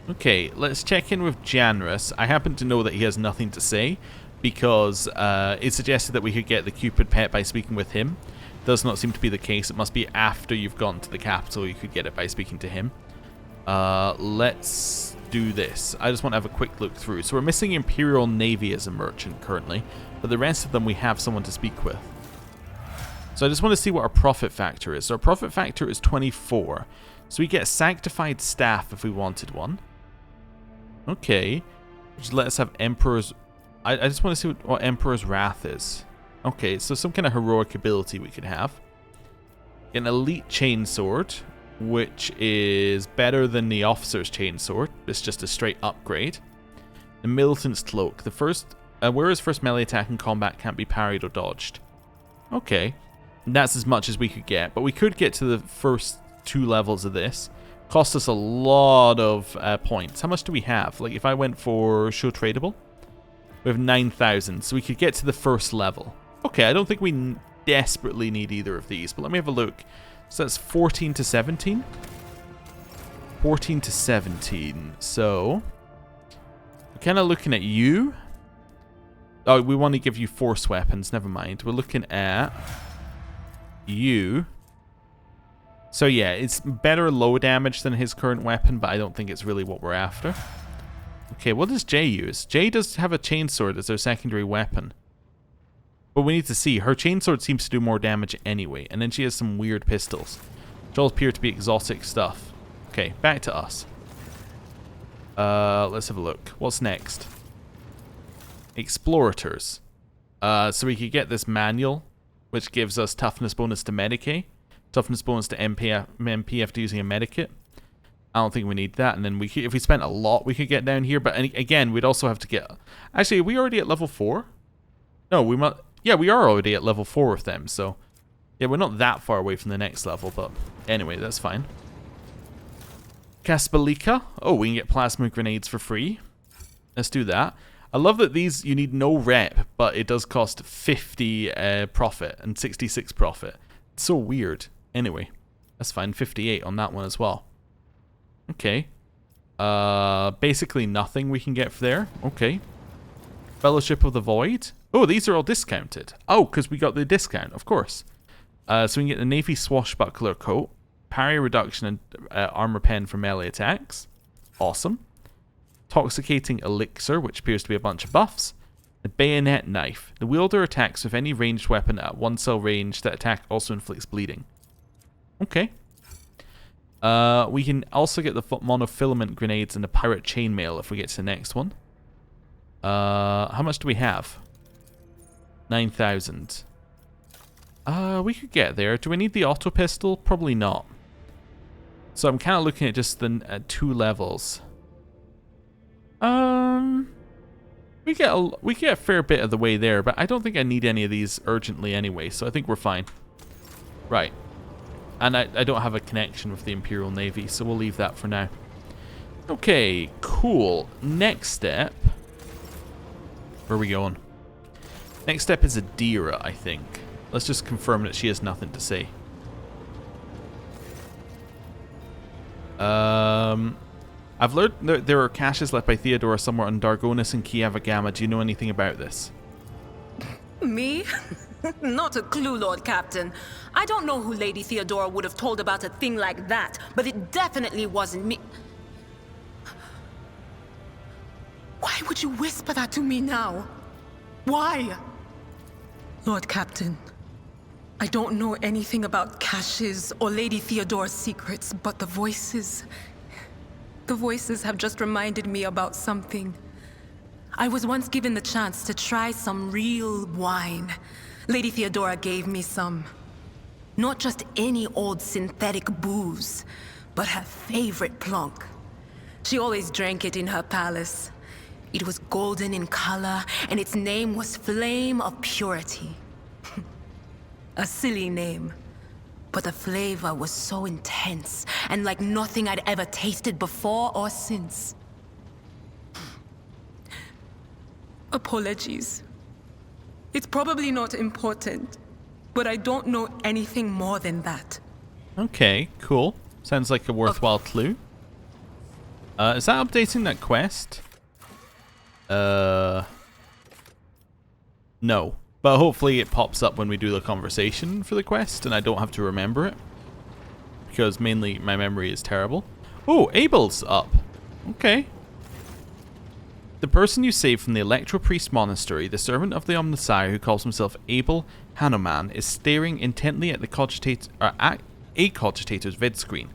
Okay, let's check in with Janrus. I happen to know that he has nothing to say, because it suggested that we could get the Cupid pet by speaking with him. Does not seem to be the case. It must be after you've gone to the capital you could get it by speaking to him. Let's do this. I just want to have a quick look through. So we're missing Imperial Navy as a merchant currently, but the rest of them we have someone to speak with. So I just want to see what our profit factor is. So our profit factor is 24. So we get a sanctified staff if we wanted one. Okay. Just let us have Emperor's... I just want to see what Emperor's Wrath is. Okay, so some kind of heroic ability we could have. An elite chainsword, which is better than the officer's chainsword. It's just a straight upgrade. The militant's cloak. The first, whereas first melee attack in combat can't be parried or dodged. Okay, and that's as much as we could get, but we could get to the first 2 levels of this. Cost us a lot of points. How much do we have? Like if I went for show tradable, we have 9,000, so we could get to the first level. Okay, I don't think we desperately need either of these, but let me have a look. So that's 14 to 17. 14 to 17. So we're kind of looking at you. Oh, we want to give you force weapons. Never mind. We're looking at you. So yeah, it's better low damage than his current weapon, but I don't think it's really what we're after. Okay, what does Jay use? Jay does have a chainsword as their secondary weapon. But we need to see. Her chainsword seems to do more damage anyway. And then she has some weird pistols, which all appear to be exotic stuff. Okay, back to us. Let's have a look. What's next? Explorators. So we could get this manual, which gives us toughness bonus to Medicae. Toughness bonus to MP after using a medikit. I don't think we need that. And then we could, if we spent a lot, we could get down here. But again, we'd also have to get... Actually, are we already at level 4? No, we must... Yeah, we are already at level 4 with them, so... Yeah, we're not that far away from the next level, but... Anyway, that's fine. Caspalica. Oh, we can get plasma grenades for free. Let's do that. I love that these, you need no rep, but it does cost 50 profit and 66 profit. It's so weird. Anyway, that's fine. 58 on that one as well. Okay. Basically nothing we can get there. Okay. Fellowship of the Void. Oh, these are all discounted. Oh, because we got the discount, of course. So we can get the Navy Swashbuckler Coat, parry reduction, and armor pen for melee attacks. Awesome. Toxicating Elixir, which appears to be a bunch of buffs. The Bayonet Knife. The wielder attacks with any ranged weapon at 1 cell range. That attack also inflicts bleeding. Okay. We can also get the monofilament grenades and the pirate chainmail if we get to the next one. How much do we have? 9,000. We could get there. Do we need the auto pistol? Probably not. So I'm kind of looking at just the 2 levels. We get a fair bit of the way there, but I don't think I need any of these urgently anyway, so I think we're fine. Right. And I don't have a connection with the Imperial Navy, so we'll leave that for now. Okay, cool. Next step. Where are we going? Next step is Adira, I think. Let's just confirm that she has nothing to say. I've learned there are caches left by Theodora somewhere on Dargonis and Kieva Gamma. Do you know anything about this? Me? Not a clue, Lord Captain. I don't know who Lady Theodora would have told about a thing like that, but it definitely wasn't me. Why would you whisper that to me now? Why? Lord Captain, I don't know anything about caches or Lady Theodora's secrets, but the voices have just reminded me about something. I was once given the chance to try some real wine. Lady Theodora gave me some. Not just any old synthetic booze, but her favorite plonk. She always drank it in her palace. It was golden in color, and its name was Flame of Purity. A silly name, but the flavor was so intense, and like nothing I'd ever tasted before or since. Apologies. It's probably not important, but I don't know anything more than that. Okay, cool. Sounds like a worthwhile clue. Is that updating that quest? No. But hopefully it pops up when we do the conversation for the quest and I don't have to remember it. Because mainly my memory is terrible. Oh, Abel's up. Okay. The person you saved from the Electro Priest Monastery, the servant of the Omnissiah who calls himself Abel Hanuman, is staring intently at a cogitator's vid screen.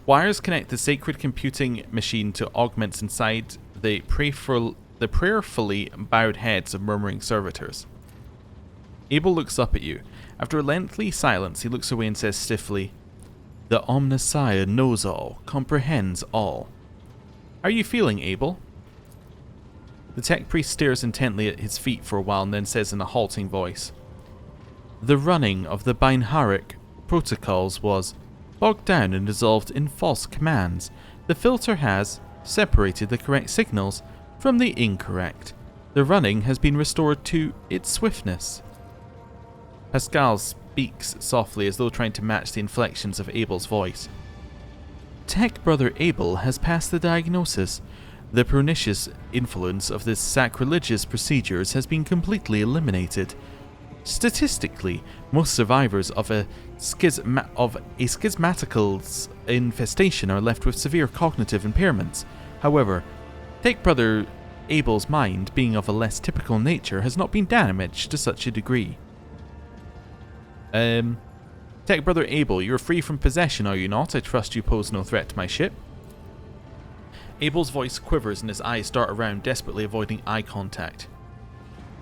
Wires connect the sacred computing machine to augments inside the prayerfully bowed heads of murmuring servitors. Abel looks up at you. After a lengthy silence, he looks away and says stiffly, "The Omnissiah knows all, comprehends all. How are you feeling, Abel?" The tech priest stares intently at his feet for a while and then says in a halting voice, "The running of the Binharic protocols was bogged down and dissolved in false commands. The filter has separated the correct signals from the incorrect. The running has been restored to its swiftness." Pascal speaks softly as though trying to match the inflections of Abel's voice. "Tech Brother Abel has passed the diagnosis. The pernicious influence of this sacrilegious procedures has been completely eliminated. Statistically, most survivors of a schismatical infestation are left with severe cognitive impairments. However, Tech Brother Abel's mind, being of a less typical nature, has not been damaged to such a degree." Tech Brother Abel, you are free from possession, are you not? I trust you pose no threat to my ship. Abel's voice quivers and his eyes dart around, desperately avoiding eye contact.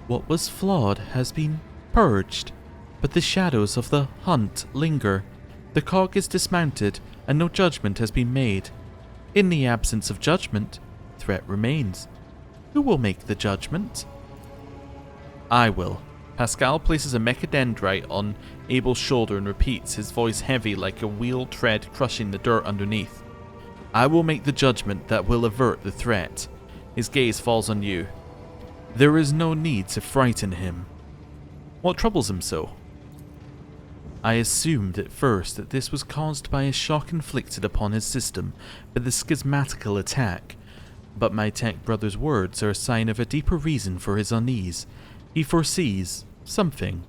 "What was flawed has been purged, but the shadows of the hunt linger. The cog is dismounted, and no judgment has been made. In the absence of judgment, threat remains. Who will make the judgment?" "I will." Pascal places a mechadendrite on Abel's shoulder and repeats, his voice heavy like a wheel tread crushing the dirt underneath. "I will make the judgment that will avert the threat." His gaze falls on you. "There is no need to frighten him." "What troubles him so?" "I assumed at first that this was caused by a shock inflicted upon his system by the schismatical attack, but my tech brother's words are a sign of a deeper reason for his unease. He foresees something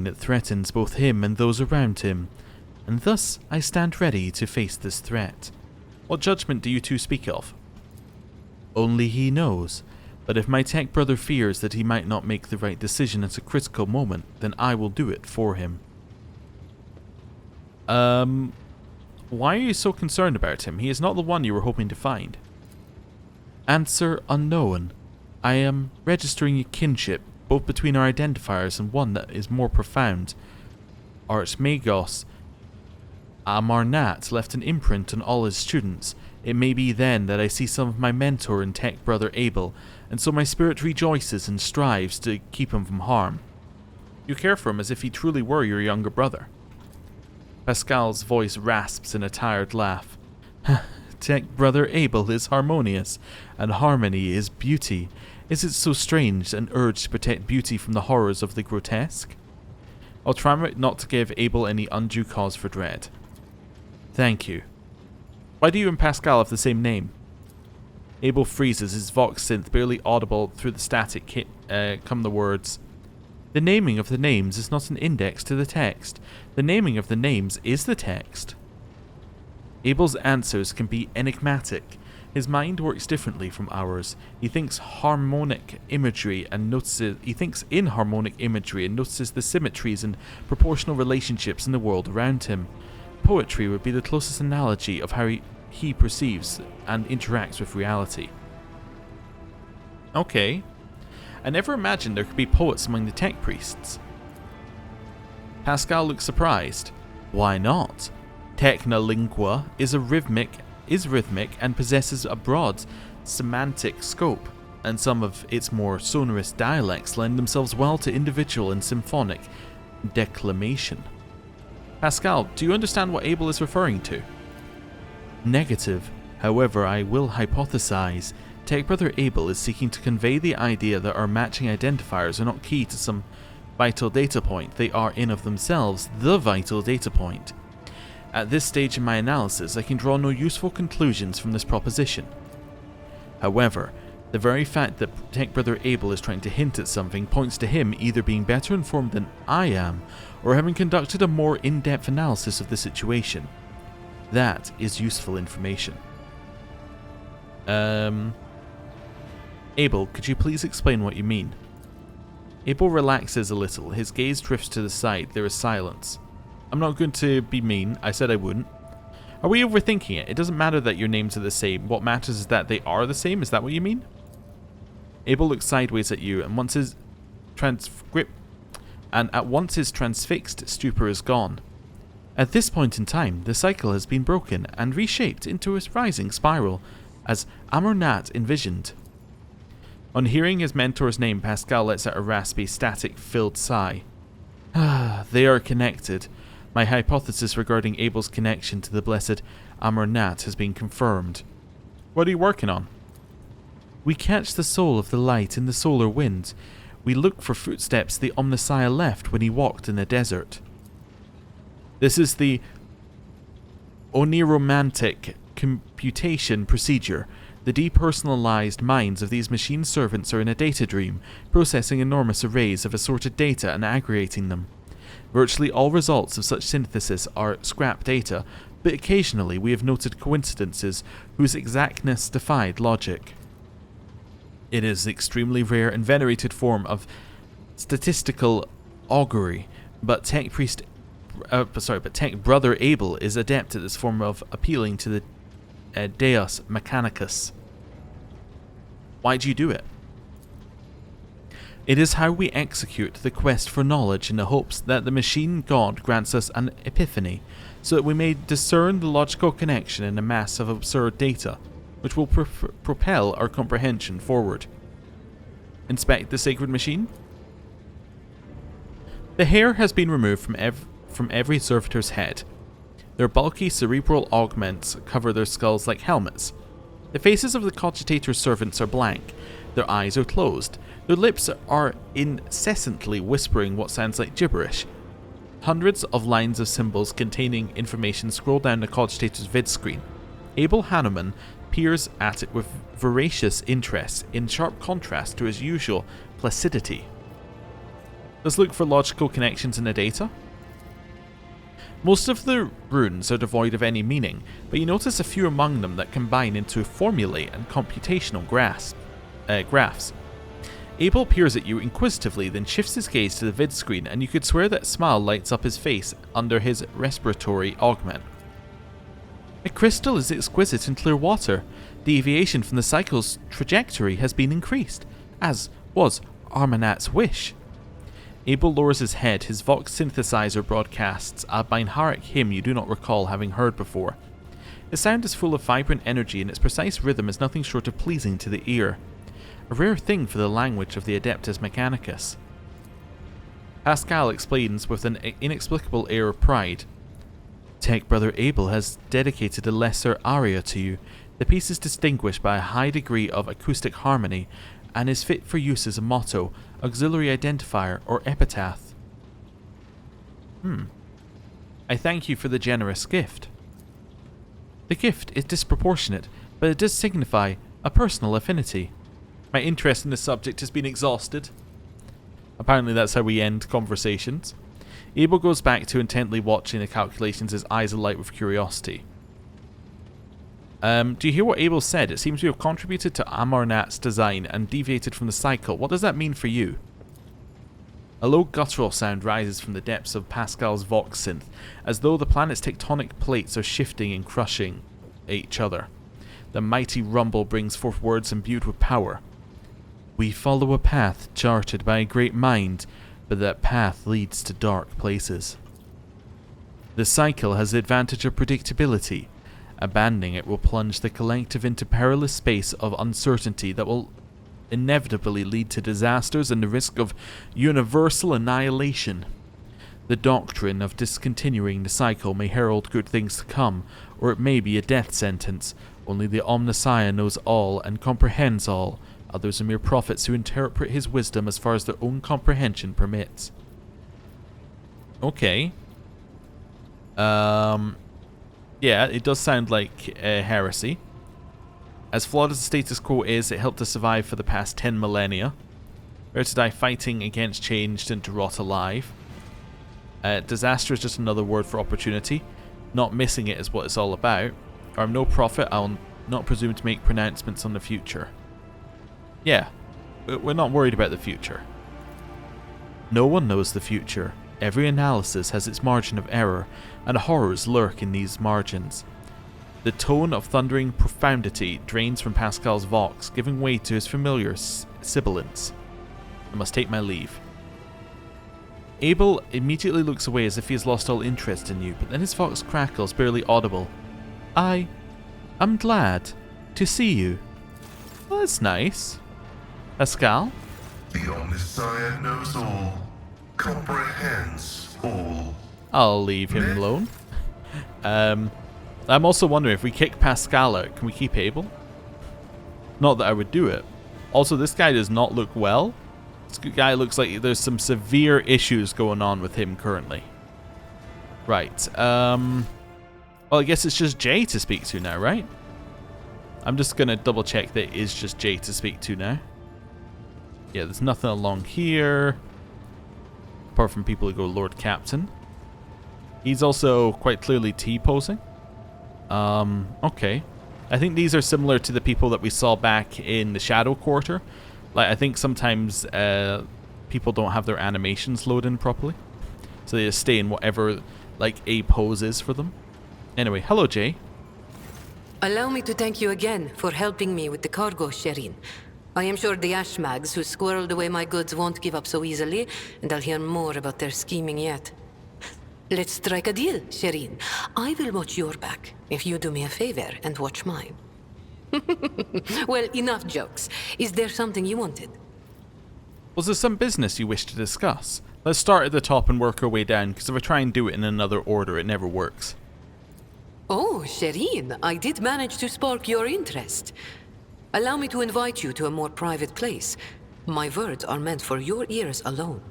that threatens both him and those around him, and thus I stand ready to face this threat." "What judgment do you two speak of?" "Only he knows, but if my tech brother fears that he might not make the right decision at a critical moment, then I will do it for him." Why are you so concerned about him? He is not the one you were hoping to find." "Answer unknown. I am registering a kinship, both between our identifiers and one that is more profound. Archmagos Amarnat left an imprint on all his students. It may be then that I see some of my mentor and tech brother Abel, and so my spirit rejoices and strives to keep him from harm." "You care for him as if he truly were your younger brother." Pascal's voice rasps in a tired laugh. "Tech Brother Abel is harmonious, and harmony is beauty. Is it so strange, an urge to protect beauty from the horrors of the grotesque? I'll try not to give Abel any undue cause for dread. Thank you. Why do you and Pascal have the same name? Abel freezes, his vox synth barely audible through the static come the words. The naming of the names is not an index to the text. The naming of the names is the text. Abel's answers can be enigmatic. His mind works differently from ours. He thinks in harmonic imagery and notices the symmetries and proportional relationships in the world around him. Poetry would be the closest analogy of how he perceives and interacts with reality. Okay. I never imagined there could be poets among the tech priests. Pascal looks surprised. Why not? Technolingua is rhythmic and possesses a broad semantic scope, and some of its more sonorous dialects lend themselves well to individual and symphonic declamation. Pascal, do you understand what Abel is referring to? Negative. However, I will hypothesize. Tech Brother Abel is seeking to convey the idea that our matching identifiers are not key to some vital data point. They are in of themselves the vital data point. At this stage in my analysis, I can draw no useful conclusions from this proposition. However, the very fact that Tech Brother Abel is trying to hint at something points to him either being better informed than I am, or having conducted a more in-depth analysis of the situation. That is useful information. Abel, could you please explain what you mean? Abel relaxes a little. His gaze drifts to the side. There is silence. I'm not going to be mean. I said I wouldn't. Are we overthinking it? It doesn't matter that your names are the same. What matters is that they are the same. Is that what you mean? Abel looks sideways at you, and at once his transfixed stupor is gone. At this point in time, the cycle has been broken and reshaped into a rising spiral, as Amornat envisioned. On hearing his mentor's name, Pascal lets out a raspy, static-filled sigh. They are connected. My hypothesis regarding Abel's connection to the blessed Amornat has been confirmed. What are you working on? We catch the soul of the light in the solar wind. We look for footsteps the Omnissiah left when he walked in the desert. This is the oniromantic computation procedure. The depersonalized minds of these machine servants are in a data dream, processing enormous arrays of assorted data and aggregating them. Virtually all results of such synthesis are scrap data, but occasionally we have noted coincidences whose exactness defied logic. It is an extremely rare and venerated form of statistical augury, but Tech Brother Abel is adept at this form of appealing to the Deus Mechanicus. Why do you do it? It is how we execute the quest for knowledge in the hopes that the machine god grants us an epiphany, so that we may discern the logical connection in a mass of absurd data, which will propel our comprehension forward. Inspect the sacred machine? The hair has been removed from every servitor's head. Their bulky cerebral augments cover their skulls like helmets. The faces of the cogitator's servants are blank. Their eyes are closed. Their lips are incessantly whispering what sounds like gibberish. Hundreds of lines of symbols containing information scroll down the cogitator's vid screen. Abel Hanuman peers at it with voracious interest, in sharp contrast to his usual placidity. Let's look for logical connections in the data. Most of the runes are devoid of any meaning, but you notice a few among them that combine into formulae and computational graphs. Abel peers at you inquisitively, then shifts his gaze to the vid screen, and you could swear that a smile lights up his face under his respiratory augment. A crystal is exquisite in clear water. Deviation from the cycle's trajectory has been increased, as was Armanat's wish. Abel lowers his head. His Vox synthesizer broadcasts a Binharic hymn you do not recall having heard before. The sound is full of vibrant energy, and its precise rhythm is nothing short of pleasing to the ear. A rare thing for the language of the Adeptus Mechanicus. Pascal explains with an inexplicable air of pride. Tech Brother Abel has dedicated a lesser aria to you. The piece is distinguished by a high degree of acoustic harmony, and is fit for use as a motto, auxiliary identifier, or epitaph. I thank you for the generous gift. The gift is disproportionate, but it does signify a personal affinity. My interest in the subject has been exhausted. Apparently that's how we end conversations. Abel goes back to intently watching the calculations, his eyes alight with curiosity. Do you hear what Abel said? It seems you have contributed to Amarnat's design and deviated from the cycle. What does that mean for you? A low guttural sound rises from the depths of Pascal's Vox synth, as though the planet's tectonic plates are shifting and crushing each other. The mighty rumble brings forth words imbued with power. We follow a path charted by a great mind, but that path leads to dark places. The cycle has the advantage of predictability. Abandoning it will plunge the collective into perilous space of uncertainty that will inevitably lead to disasters and the risk of universal annihilation. The doctrine of discontinuing the cycle may herald good things to come, or it may be a death sentence. Only the Omnissiah knows all and comprehends all. Others are mere prophets who interpret his wisdom as far as their own comprehension permits. Okay. Yeah, it does sound like heresy. As flawed as the status quo is, it helped us survive for the past 10 millennia. Better to die fighting against change than to rot alive. Disaster is just another word for opportunity. Not missing it is what it's all about. I'm no prophet, I'll not presume to make pronouncements on the future. Yeah, we're not worried about the future. No one knows the future. Every analysis has its margin of error, and horrors lurk in these margins. The tone of thundering profundity drains from Pascal's Vox, giving way to his familiar sibilance. I must take my leave. Abel immediately looks away as if he has lost all interest in you, but then his Vox crackles, barely audible. I'm glad to see you. Well, that's nice. Pascal? The Omnissiah knows all, comprehends all. I'll leave him alone. I'm also wondering, if we kick Pascal out, can we keep Abel? Not that I would do it. Also, this guy does not look well. This guy looks like there's some severe issues going on with him currently. Right. Well, I guess it's just Jay to speak to now, right? I'm just going to double check that it is just Jay to speak to now. Yeah, there's nothing along here. Apart from people who go Lord Captain. He's also quite clearly T-posing. Okay. I think these are similar to the people that we saw back in the Shadow Quarter. Like, I think sometimes people don't have their animations loaded in properly. So they just stay in whatever, like, a pose is for them. Anyway, hello, Jay. Allow me to thank you again for helping me with the cargo, Shireen. I am sure the Ashmags who squirreled away my goods won't give up so easily, and I'll hear more about their scheming yet. Let's strike a deal, Shireen. I will watch your back, if you do me a favor and watch mine. Well, enough jokes. Is there something you wanted? Was there some business you wish to discuss? Let's start at the top and work our way down, because if I try and do it in another order, it never works. Oh, Shireen, I did manage to spark your interest. Allow me to invite you to a more private place. My words are meant for your ears alone.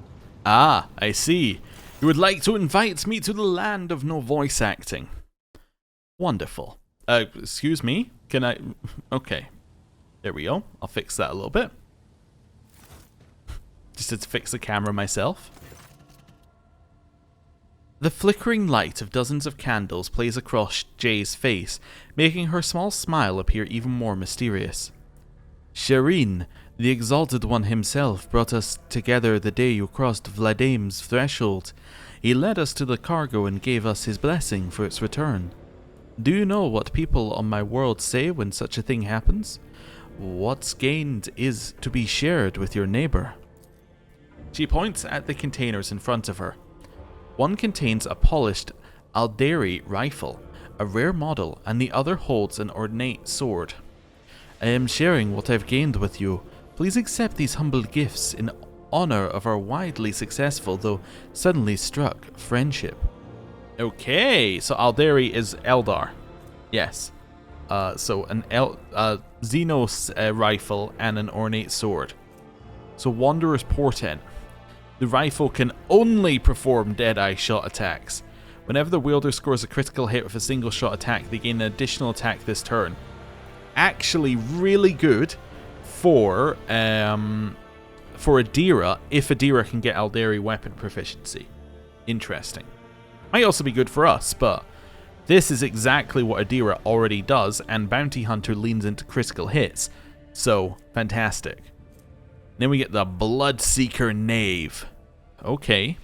Ah, I see. You would like to invite me to the land of no voice acting. Wonderful. Excuse me? Can I... Okay. There we go. I'll fix that a little bit. Just to fix the camera myself. The flickering light of dozens of candles plays across Jay's face, making her small smile appear even more mysterious. Shireen, the Exalted One himself, brought us together the day you crossed Vladim's threshold. He led us to the cargo and gave us his blessing for its return. Do you know what people on my world say when such a thing happens? What's gained is to be shared with your neighbor. She points at the containers in front of her. One contains a polished Alderi rifle, a rare model, and the other holds an ornate sword. I am sharing what I've gained with you. Please accept these humble gifts in honor of our widely successful, though suddenly struck, friendship. Okay, so Alderi is Eldar. Yes. So an Xenos rifle, and an ornate sword. So Wanderer's Portent. The rifle can only perform dead-eye shot attacks. Whenever the wielder scores a critical hit with a single shot attack, they gain an additional attack this turn. Actually really good for Adira, if Adira can get Aldari weapon proficiency. Interesting. Might also be good for us, but this is exactly what Adira already does, and Bounty Hunter leans into critical hits. So, fantastic. Then we get the Bloodseeker Knave. Okay.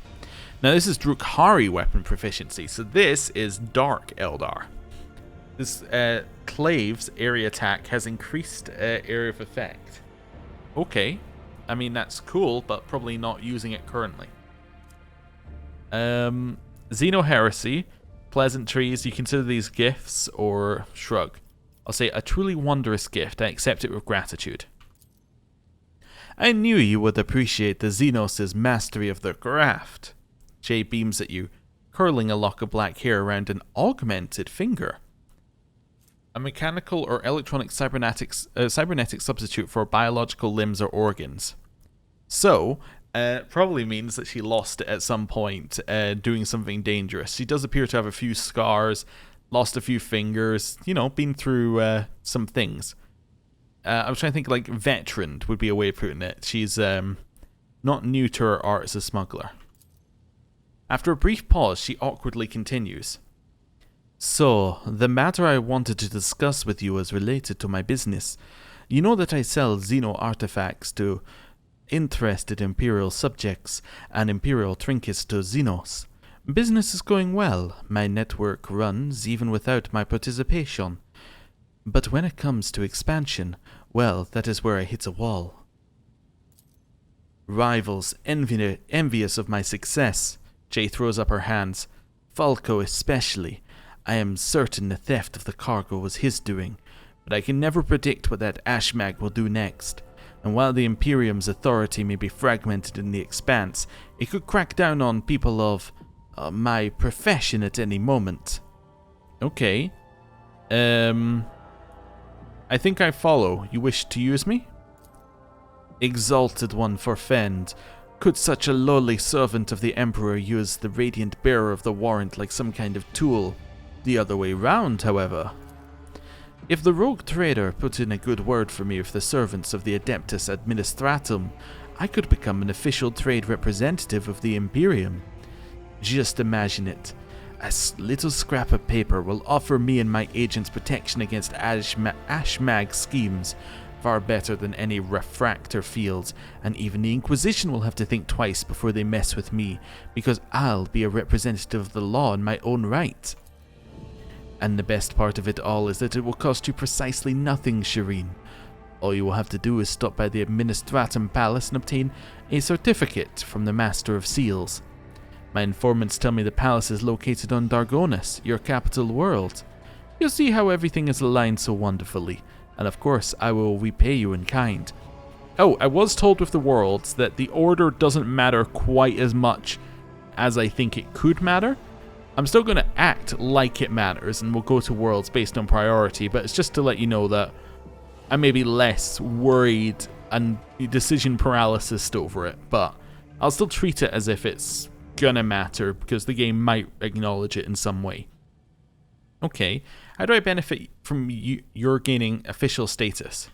Now this is Drukhari weapon proficiency, so this is Dark Eldar. This Clave's area attack has increased area of effect. Okay. I mean, that's cool, but probably not using it currently. Xeno Heresy. Pleasantries. You consider these gifts, or shrug. I'll say a truly wondrous gift. I accept it with gratitude. I knew you would appreciate the Xenos' mastery of their craft. Jay beams at you, curling a lock of black hair around an augmented finger. A mechanical or electronic cybernetic substitute for biological limbs or organs. So, probably means that she lost it at some point doing something dangerous. She does appear to have a few scars, lost a few fingers, you know, been through some things. I was trying to think, like, veteran would be a way of putting it. She's not new to her art as a smuggler. After a brief pause, she awkwardly continues. So, the matter I wanted to discuss with you is related to my business. You know that I sell Xeno artifacts to interested Imperial subjects and Imperial trinkets to Xenos. Business is going well. My network runs even without my participation. But when it comes to expansion, well, that is where I hit a wall. Rivals envious of my success. Jay throws up her hands. Falco especially. I am certain the theft of the cargo was his doing, but I can never predict what that Ashmag will do next. And while the Imperium's authority may be fragmented in the Expanse, it could crack down on people of my profession at any moment. Okay. I think I follow. You wish to use me? Exalted one forfend. Could such a lowly servant of the Emperor use the radiant bearer of the warrant like some kind of tool? The other way round, however. If the rogue trader put in a good word for me with the servants of the Adeptus Administratum, I could become an official trade representative of the Imperium. Just imagine it. A little scrap of paper will offer me and my agents protection against Ashmag schemes, far better than any refractor fields, and even the Inquisition will have to think twice before they mess with me, because I'll be a representative of the law in my own right. And the best part of it all is that it will cost you precisely nothing, Shireen. All you will have to do is stop by the Administratum Palace and obtain a certificate from the Master of Seals. My informants tell me the palace is located on Dargonus, your capital world. You'll see how everything is aligned so wonderfully, and of course I will repay you in kind. Oh, I was told with the worlds that the order doesn't matter quite as much as I think it could matter. I'm still going to act like it matters, and we'll go to worlds based on priority, but it's just to let you know that I may be less worried and decision paralysis over it, but I'll still treat it as if it's gonna matter, because the game might acknowledge it in some way. Okay, how do I benefit from your gaining official status?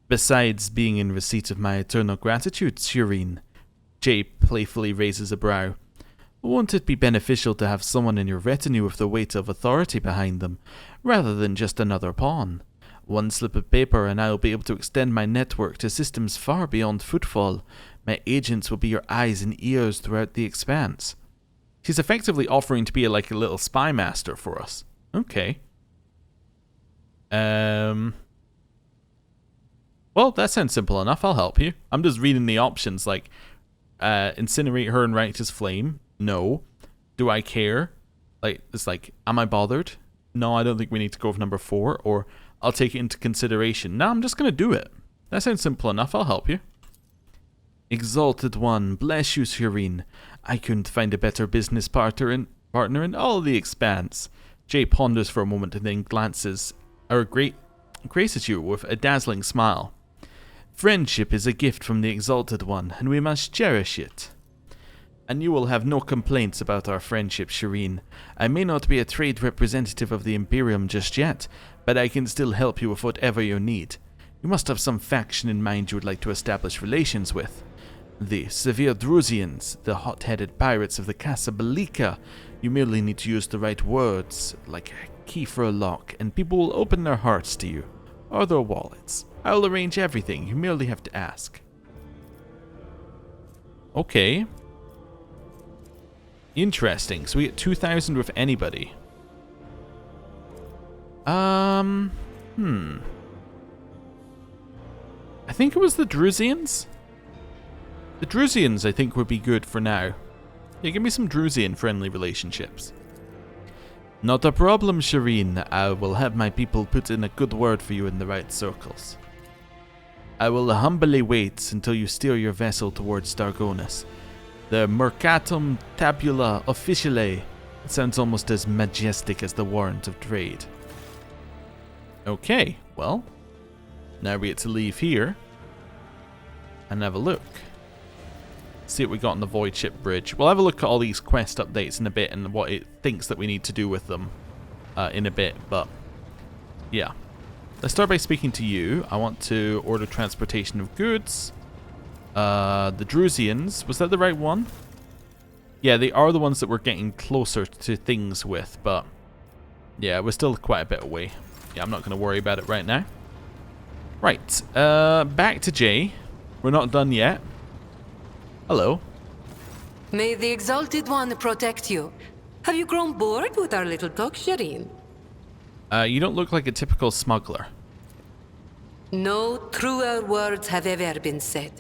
Besides being in receipt of my eternal gratitude, Shireen. Jay playfully raises a brow. Won't it be beneficial to have someone in your retinue with the weight of authority behind them, rather than just another pawn? One slip of paper and I will be able to extend my network to systems far beyond footfall. My agents will be your eyes and ears throughout the Expanse. She's effectively offering to be like a little spy master for us. Okay. Well, that sounds simple enough. I'll help you. I'm just reading the options, like, incinerate her in righteous flame. No. Do I care? Like, it's like, am I bothered? No, I don't think we need to go with number 4. Or, I'll take it into consideration. No, I'm just going to do it. That sounds simple enough. I'll help you. Exalted one, bless you, Shireen. I couldn't find a better business partner in all the Expanse. Jay ponders for a moment and then glances, graces you with a dazzling smile. Friendship is a gift from the Exalted One, and we must cherish it. And you will have no complaints about our friendship, Shireen. I may not be a trade representative of the Imperium just yet, but I can still help you with whatever you need. You must have some faction in mind you would like to establish relations with. The severe Drusians, the hot-headed pirates of the Casa Bellica. You merely need to use the right words, like a key for a lock, and people will open their hearts to you, or their wallets. I will arrange everything, you merely have to ask. Okay. Interesting, so we get 2,000 with anybody. I think it was the Drusians? The Drusians, I think, would be good for now. Yeah, give me some Drusian-friendly relationships. Not a problem, Shireen. I will have my people put in a good word for you in the right circles. I will humbly wait until you steer your vessel towards Dargonus. The Mercatum Tabula Officiale. It sounds almost as majestic as the warrant of trade. Okay, well, now we get to leave here and have a look. See what we got on the voidship bridge. We'll have a look at all these quest updates in a bit and what it thinks that we need to do with them in a bit, but yeah. Let's start by speaking to you. I want to order transportation of goods. The Drusians, was that the right one? Yeah, they are the ones that we're getting closer to things with, but yeah, we're still quite a bit away. Yeah, I'm not going to worry about it right now. Right, back to Jay. We're not done yet. Hello. May the Exalted One protect you. Have you grown bored with our little talk, Shireen? You don't look like a typical smuggler. No truer words have ever been said.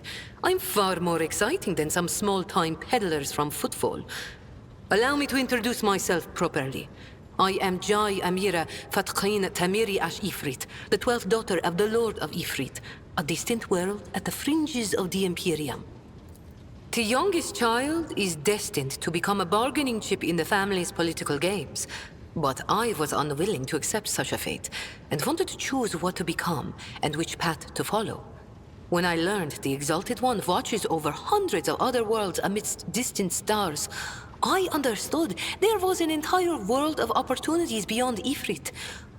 I'm far more exciting than some small-time peddlers from Footfall. Allow me to introduce myself properly. I am Jai Amira Fatqin Tamiri Ash Ifrit, the 12th daughter of the Lord of Ifrit, a distant world at the fringes of the Imperium. The youngest child is destined to become a bargaining chip in the family's political games. But I was unwilling to accept such a fate, and wanted to choose what to become and which path to follow. When I learned the Exalted One watches over hundreds of other worlds amidst distant stars, I understood there was an entire world of opportunities beyond Ifrit.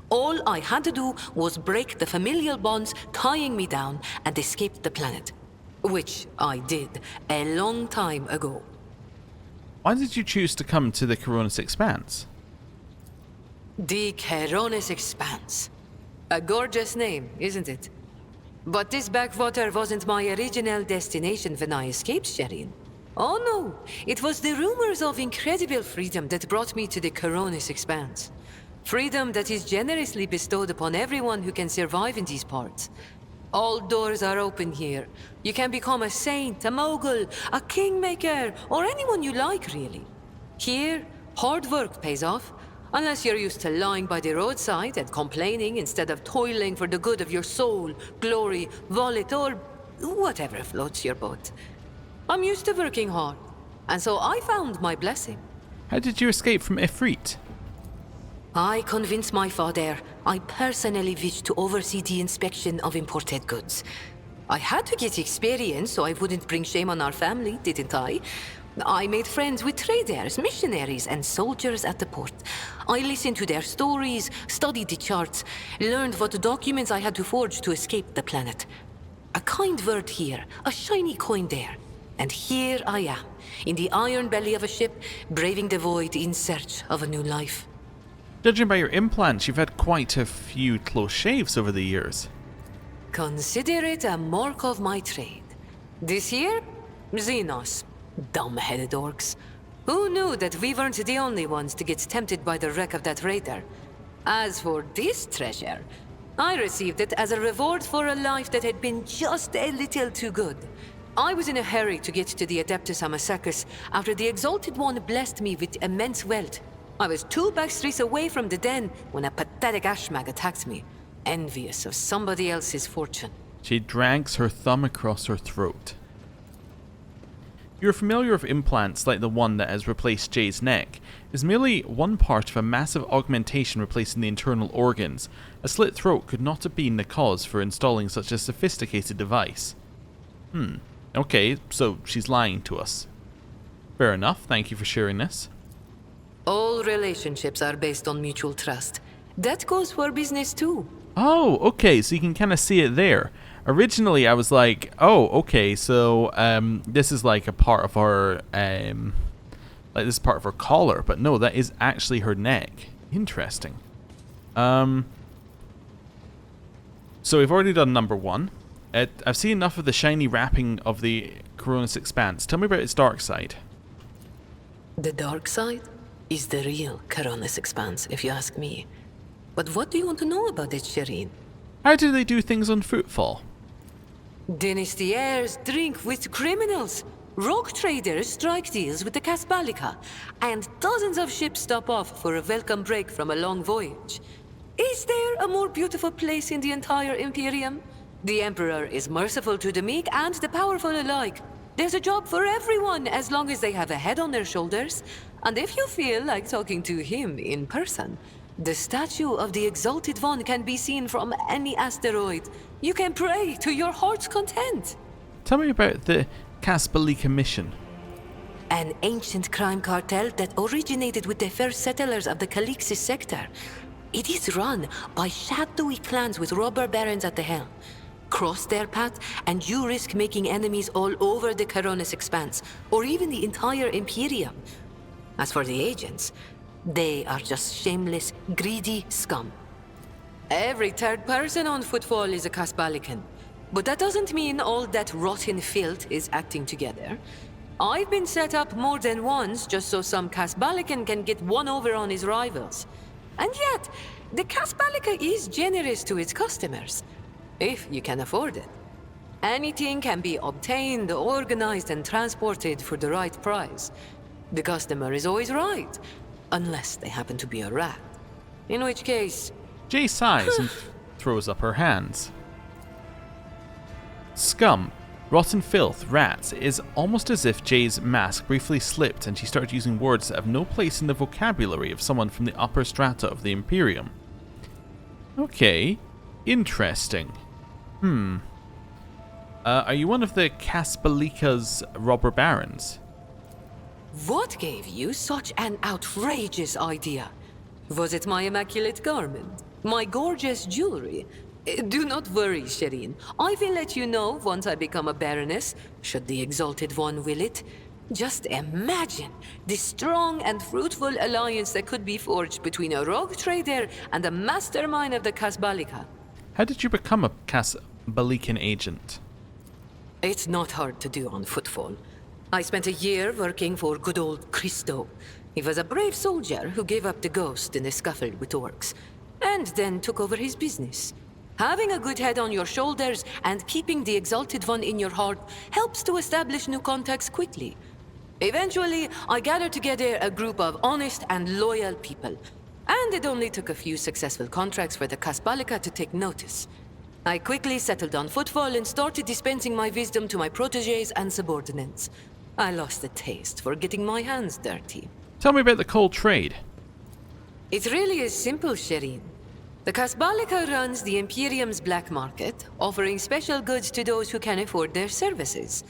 All I had to do was break the familial bonds tying me down and escape the planet. Which I did a long time ago. Why did you choose to come to the Koronus Expanse? The Koronus Expanse. A gorgeous name, isn't it? But this backwater wasn't my original destination when I escaped, Shireen. Oh no, it was the rumors of incredible freedom that brought me to the Koronus Expanse. Freedom that is generously bestowed upon everyone who can survive in these parts. All doors are open here. You can become a saint, a mogul, a kingmaker, or anyone you like, really. Here, hard work pays off. Unless you're used to lying by the roadside and complaining instead of toiling for the good of your soul, glory, wallet, or whatever floats your boat. I'm used to working hard, and so I found my blessing. How did you escape from Ifrit? I convinced my father I personally wished to oversee the inspection of imported goods. I had to get experience so I wouldn't bring shame on our family, didn't I? I made friends with traders, missionaries, and soldiers at the port. I listened to their stories, studied the charts, learned what documents I had to forge to escape the planet. A kind word here, a shiny coin there. And here I am, in the iron belly of a ship, braving the void in search of a new life. Judging by your implants, you've had quite a few close shaves over the years. Consider it a mark of my trade. This here, Xenos. Dumb-headed orcs. Who knew that we weren't the only ones to get tempted by the wreck of that raider? As for this treasure, I received it as a reward for a life that had been just a little too good. I was in a hurry to get to the Adeptus Amasacus after the Exalted One blessed me with immense wealth. I was 2 backstreets away from the den when a pathetic ashmag attacked me, envious of somebody else's fortune. She drags her thumb across her throat. You're familiar with implants like the one that has replaced Jay's neck. Is merely one part of a massive augmentation replacing the internal organs. A slit throat could not have been the cause for installing such a sophisticated device. Okay, so she's lying to us. Fair enough, thank you for sharing this. All relationships are based on mutual trust. That goes for business too. Oh, okay, so you can kind of see it there. Originally, I was like, oh, okay, so this is like a part of her, like this is part of her collar, but no, that is actually her neck. Interesting. So we've already done number 1. I've seen enough of the shiny wrapping of the Koronus Expanse. Tell me about its dark side. The dark side is the real Koronus Expanse, if you ask me. But what do you want to know about it, Shireen? How do they do things on footfall? Dynasties drink with criminals. Rogue traders strike deals with the Kasbalika. And dozens of ships stop off for a welcome break from a long voyage. Is there a more beautiful place in the entire Imperium? The Emperor is merciful to the meek and the powerful alike. There's a job for everyone as long as they have a head on their shoulders. And if you feel like talking to him in person, the statue of the Exalted One can be seen from any asteroid. You can pray to your heart's content. Tell me about the Kasbalika mission. An ancient crime cartel that originated with the first settlers of the Calixis sector. It is run by shadowy clans with robber barons at the helm. Cross their path, and you risk making enemies all over the Koronus Expanse, or even the entire Imperium. As for the agents, they are just shameless, greedy scum. Every third person on footfall is a Kasbalikan. But that doesn't mean all that rotten filth is acting together. I've been set up more than once just so some Kasbalikan can get one over on his rivals. And yet, the Kasbalika is generous to its customers, if you can afford it. Anything can be obtained, organized, and transported for the right price. The customer is always right, unless they happen to be a rat. In which case... Jay sighs and throws up her hands. Scum, rotten filth, rats. It is almost as if Jay's mask briefly slipped and she started using words that have no place in the vocabulary of someone from the upper strata of the Imperium. Okay, interesting. Are you one of the Kasbalika's robber barons? What gave you such an outrageous idea? Was it my immaculate garment? My gorgeous jewelry? Do not worry, Shireen. I will let you know once I become a baroness, should the Exalted One will it. Just imagine the strong and fruitful alliance that could be forged between a rogue trader and the mastermind of the Kasbalika. How did you become a Kasbalikan agent? It's not hard to do on footfall. I spent a year working for good old Christo. He was a brave soldier who gave up the ghost in a scuffle with orcs, and then took over his business. Having a good head on your shoulders and keeping the Exalted One in your heart helps to establish new contacts quickly. Eventually, I gathered together a group of honest and loyal people, and it only took a few successful contracts for the Kasbalika to take notice. I quickly settled on footfall and started dispensing my wisdom to my protégés and subordinates. I lost the taste for getting my hands dirty. Tell me about the cold trade. It really is simple, Shireen. The Kasbalika runs the Imperium's black market, offering special goods to those who can afford their services.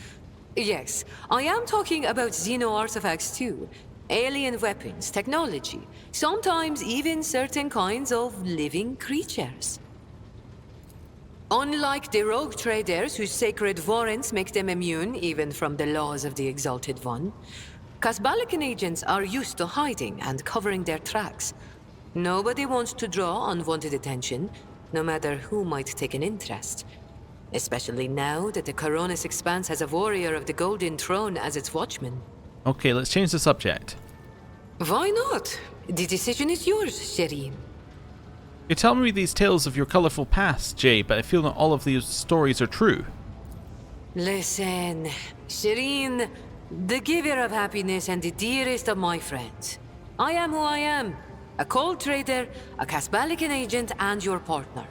Yes, I am talking about Xeno artifacts too. Alien weapons, technology, sometimes even certain kinds of living creatures. Unlike the rogue traders whose sacred warrants make them immune even from the laws of the Exalted One, Kasbalikan agents are used to hiding and covering their tracks. Nobody wants to draw unwanted attention, no matter who might take an interest. Especially now that the Koronus Expanse has a warrior of the Golden Throne as its watchman. Okay, let's change the subject. Why not? The decision is yours, Shireen. You're telling me these tales of your colourful past, Jay, but I feel not all of these stories are true. Listen, Shireen, the giver of happiness and the dearest of my friends. I am who I am. A cold trader, a Kasbalikan agent, and your partner.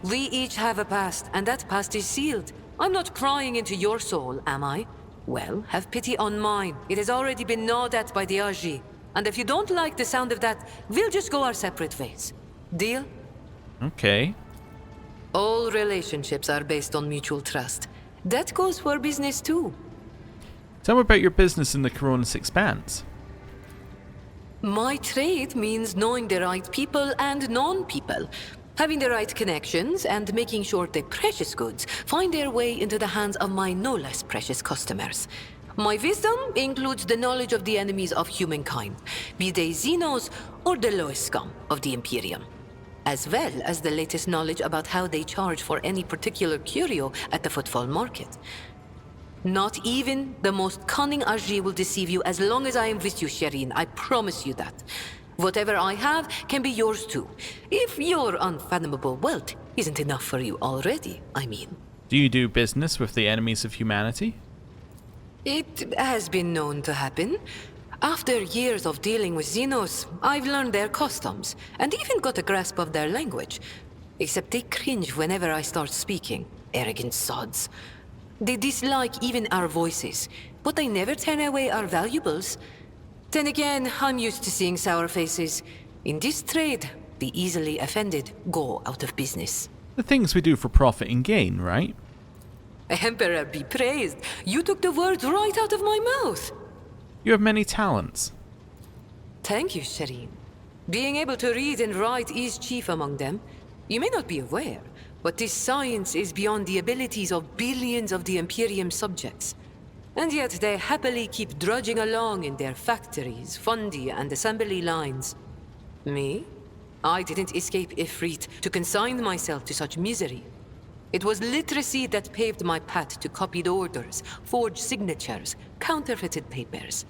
We each have a past, and that past is sealed. I'm not prying into your soul, am I? Well, have pity on mine. It has already been gnawed at by the Aji. And if you don't like the sound of that, we'll just go our separate ways. Deal? Okay. All relationships are based on mutual trust. That goes for business too. Tell me about your business in the Koronus Expanse. My trade means knowing the right people and non-people. Having the right connections and making sure the precious goods find their way into the hands of my no less precious customers. My wisdom includes the knowledge of the enemies of humankind, be they Xenos or the lowest scum of the Imperium, as well as the latest knowledge about how they charge for any particular curio at the footfall market. Not even the most cunning Aji will deceive you as long as I am with you, Shireen. I promise you that. Whatever I have can be yours too, if your unfathomable wealth isn't enough for you already, I mean. Do you do business with the enemies of humanity? It has been known to happen. After years of dealing with Xenos, I've learned their customs, and even got a grasp of their language. Except they cringe whenever I start speaking. Arrogant sods. They dislike even our voices, but they never turn away our valuables. Then again, I'm used to seeing sour faces. In this trade, the easily offended go out of business. The things we do for profit and gain, right? Emperor be praised. You took the words right out of my mouth. You have many talents. Thank you, Shireen. Being able to read and write is chief among them. You may not be aware, but this science is beyond the abilities of billions of the Imperium subjects. And yet they happily keep drudging along in their factories, fundi, and assembly lines. Me? I didn't escape Ifrit to consign myself to such misery. It was literacy that paved my path to copied orders, forged signatures, counterfeited papers.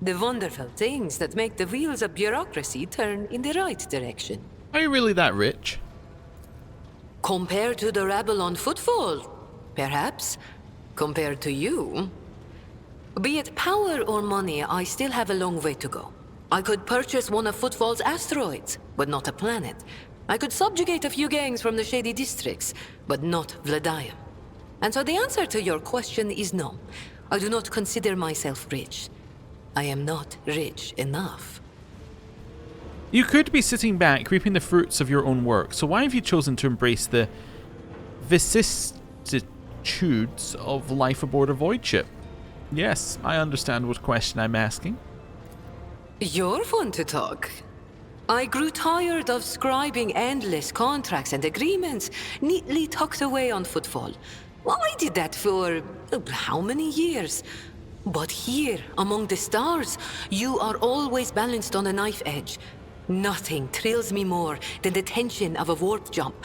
The wonderful things that make the wheels of bureaucracy turn in the right direction. Are you really that rich? Compared to the rabble on footfall, perhaps. Compared to you. Be it power or money, I still have a long way to go. I could purchase one of Footfall's asteroids, but not a planet. I could subjugate a few gangs from the shady districts, but not Vladium. And so the answer to your question is no. I do not consider myself rich. I am not rich enough. You could be sitting back, reaping the fruits of your own work, so why have you chosen to embrace the vicissitudes of life aboard a voidship? Yes, I understand what question I'm asking. You're fun to talk. I grew tired of scribing endless contracts and agreements neatly tucked away on Footfall. Well, I did that for how many years? But here, among the stars, you are always balanced on a knife edge. Nothing thrills me more than the tension of a warp jump,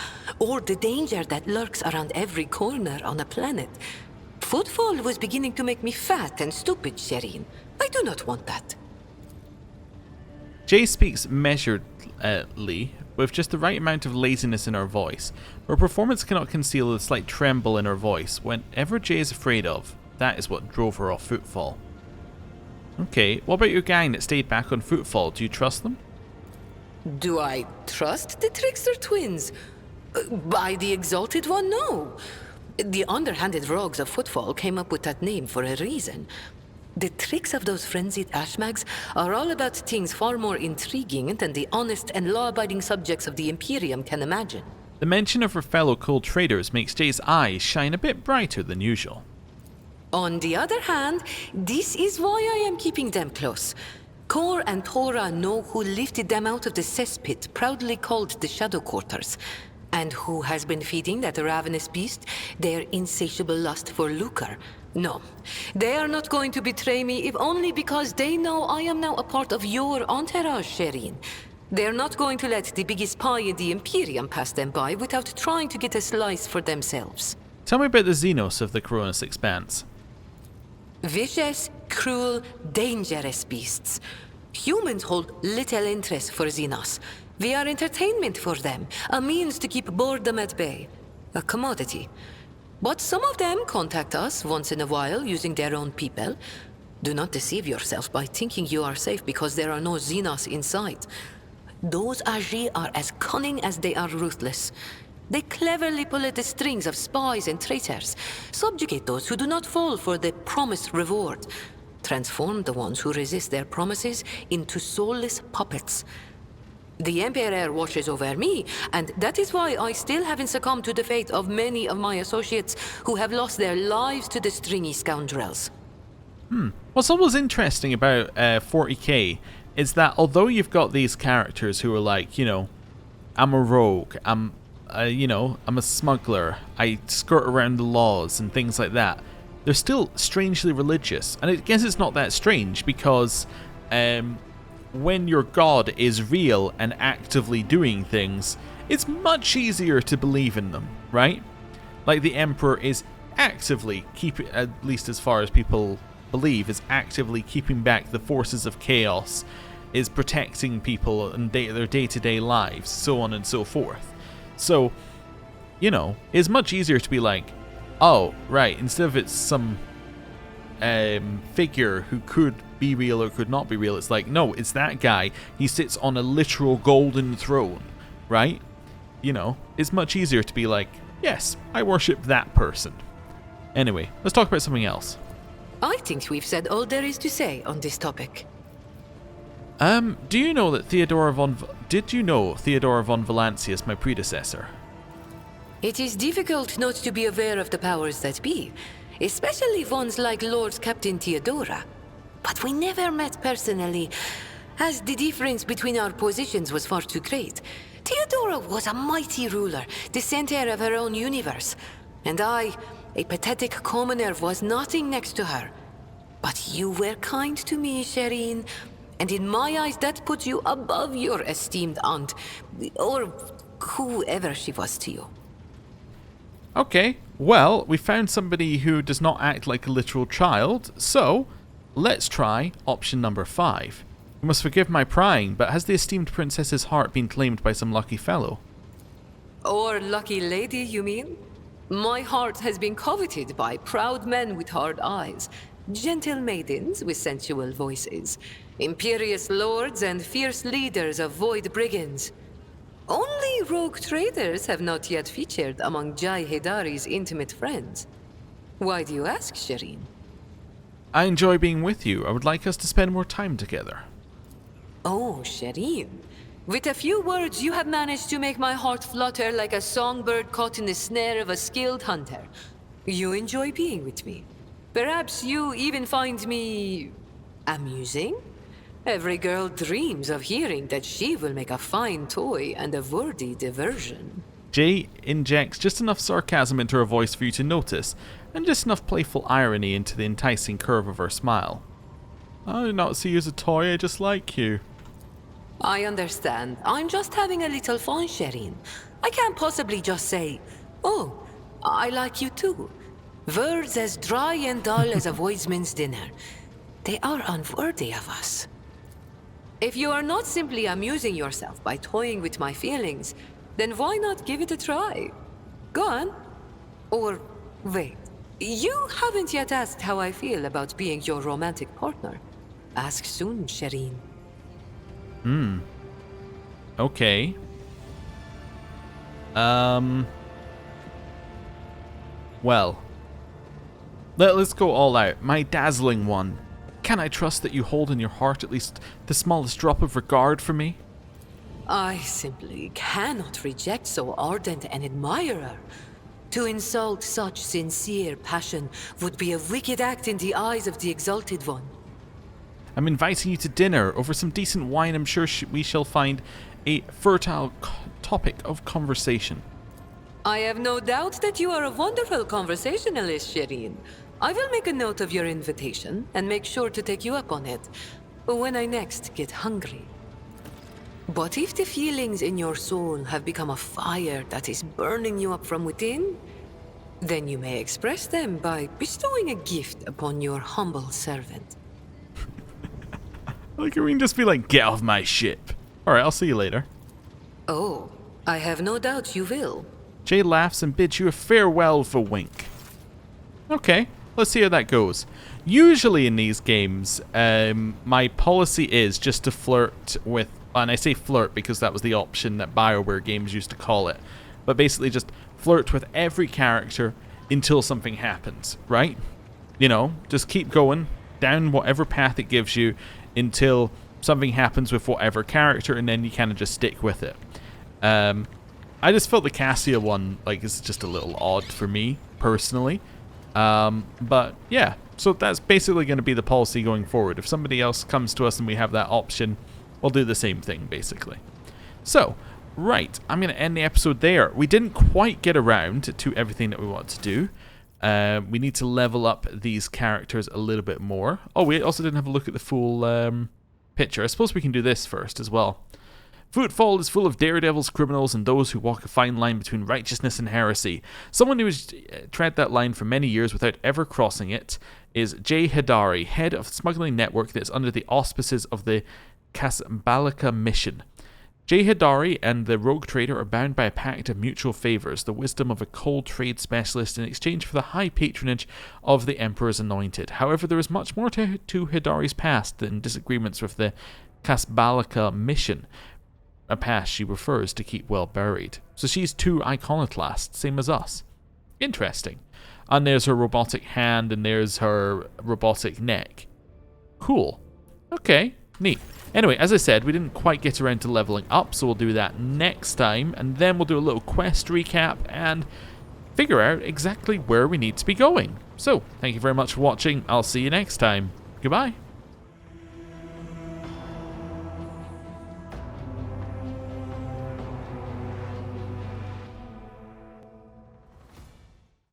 or the danger that lurks around every corner on a planet. Footfall was beginning to make me fat and stupid, Shireen. I do not want that. Jay speaks measuredly, with just the right amount of laziness in her voice. Her performance cannot conceal the slight tremble in her voice. Whenever Jay is afraid of, that is what drove her off Footfall. Okay, what about your gang that stayed back on Footfall? Do you trust them? Do I trust the Trickster twins? By the Exalted One, no. The underhanded rogues of Footfall came up with that name for a reason. The tricks of those frenzied ashmags are all about things far more intriguing than the honest and law-abiding subjects of the Imperium can imagine. The mention of her fellow cold traders makes Jay's eyes shine a bit brighter than usual. On the other hand, this is why I am keeping them close. Kor and Tora know who lifted them out of the cesspit proudly called the Shadow Quarters, and who has been feeding that ravenous beast their insatiable lust for lucre. No, they are not going to betray me if only because they know I am now a part of your entourage, Shireen. They're not going to let the biggest pie in the Imperium pass them by without trying to get a slice for themselves. Tell me about the Xenos of the Koronus Expanse. Vicious, cruel, dangerous beasts. Humans hold little interest for Xenos. We are entertainment for them, a means to keep boredom at bay. A commodity. But some of them contact us once in a while using their own people. Do not deceive yourself by thinking you are safe because there are no Xenos in sight. Those Aji are as cunning as they are ruthless. They cleverly pull at the strings of spies and traitors, subjugate those who do not fall for the promised reward, transform the ones who resist their promises into soulless puppets. The Emperor watches over me, and that is why I still haven't succumbed to the fate of many of my associates who have lost their lives to the stringy scoundrels. What's always interesting about 40k is that although you've got these characters who are like, you know, I'm a rogue, I'm a smuggler, I skirt around the laws and things like that, they're still strangely religious. And I guess it's not that strange because when your god is real and actively doing things, it's much easier to believe in them, right? Like the Emperor is actively keeping, at least as far as people believe, is actively keeping back the forces of chaos, is protecting people and their day-to-day lives, so on and so forth. So, you know, it's much easier to be like, oh, right, instead of it's some figure who could be real or could not be real, it's like, no, it's that guy. He sits on a literal golden throne, right? You know, it's much easier to be like, yes, I worship that person. Anyway, let's talk about something else. I think we've said all there is to say on this topic. Do you know that did you know Theodora von Valancius, my predecessor? It is difficult not to be aware of the powers that be, especially ones like Lord Captain Theodora. But we never met personally, as the difference between our positions was far too great. Theodora was a mighty ruler, the center of her own universe, and I, a pathetic commoner, was nothing next to her. But you were kind to me, Shireen, and in my eyes that puts you above your esteemed aunt, or whoever she was to you. Okay, well, we found somebody who does not act like a literal child, so let's try option number 5. You must forgive my prying, but has the esteemed princess's heart been claimed by some lucky fellow? Or lucky lady, you mean? My heart has been coveted by proud men with hard eyes, gentle maidens with sensual voices, imperious lords and fierce leaders of void brigands. Only rogue traders have not yet featured among Jai Hedari's intimate friends. Why do you ask, Shireen? I enjoy being with you. I would like us to spend more time together. Oh, Shireen. With a few words, you have managed to make my heart flutter like a songbird caught in the snare of a skilled hunter. You enjoy being with me. Perhaps you even find me amusing? Every girl dreams of hearing that she will make a fine toy and a worthy diversion. Jay injects just enough sarcasm into her voice for you to notice, and just enough playful irony into the enticing curve of her smile. I do not see you as a toy, I just like you. I understand. I'm just having a little fun, Shireen. I can't possibly just say, oh, I like you too. Words as dry and dull as a voidsman's dinner. They are unworthy of us. If you are not simply amusing yourself by toying with my feelings, then why not give it a try? Go on. Or, wait. You haven't yet asked how I feel about being your romantic partner. Ask soon, Shireen. Okay. Well. Let's go all out. My dazzling one. Can I trust that you hold in your heart at least the smallest drop of regard for me? I simply cannot reject so ardent an admirer. To insult such sincere passion would be a wicked act in the eyes of the exalted one. I'm inviting you to dinner over some decent wine. I'm sure we shall find a fertile topic of conversation. I have no doubt that you are a wonderful conversationalist, Shireen. I will make a note of your invitation and make sure to take you up on it when I next get hungry. But if the feelings in your soul have become a fire that is burning you up from within, then you may express them by bestowing a gift upon your humble servant. Like, we can just be like, get off my ship. Alright, I'll see you later. Oh, I have no doubt you will. Jay laughs and bids you a farewell for wink. Okay, let's see how that goes. Usually in these games, my policy is just to flirt with, and I say flirt because that was the option that BioWare games used to call it, but basically just flirt with every character until something happens, right? You know, just keep going down whatever path it gives you until something happens with whatever character, and then you kind of just stick with it. I just felt the Cassia one, like, is just a little odd for me, personally. But, yeah. So that's basically going to be the policy going forward. If somebody else comes to us and we have that option, we'll do the same thing, basically. So, right. I'm going to end the episode there. We didn't quite get around to everything that we want to do. We need to level up these characters a little bit more. Oh, we also didn't have a look at the full picture. I suppose we can do this first as well. Footfall is full of daredevils, criminals, and those who walk a fine line between righteousness and heresy. Someone who has tread that line for many years without ever crossing it is Jay Hidari, head of the smuggling network that is under the auspices of the Kasbalika mission. Jay Hidari and the rogue trader are bound by a pact of mutual favors, the wisdom of a cold trade specialist in exchange for the high patronage of the Emperor's anointed. However, there is much more to Hidari's past than disagreements with the Kasbalika mission, a past she prefers to keep well buried. So she's too iconoclast, same as us. Interesting. And there's her robotic hand, and there's her robotic neck. Cool. Okay, neat. Anyway, as I said, we didn't quite get around to leveling up, so we'll do that next time, and then we'll do a little quest recap and figure out exactly where we need to be going. So, thank you very much for watching. I'll see you next time. Goodbye.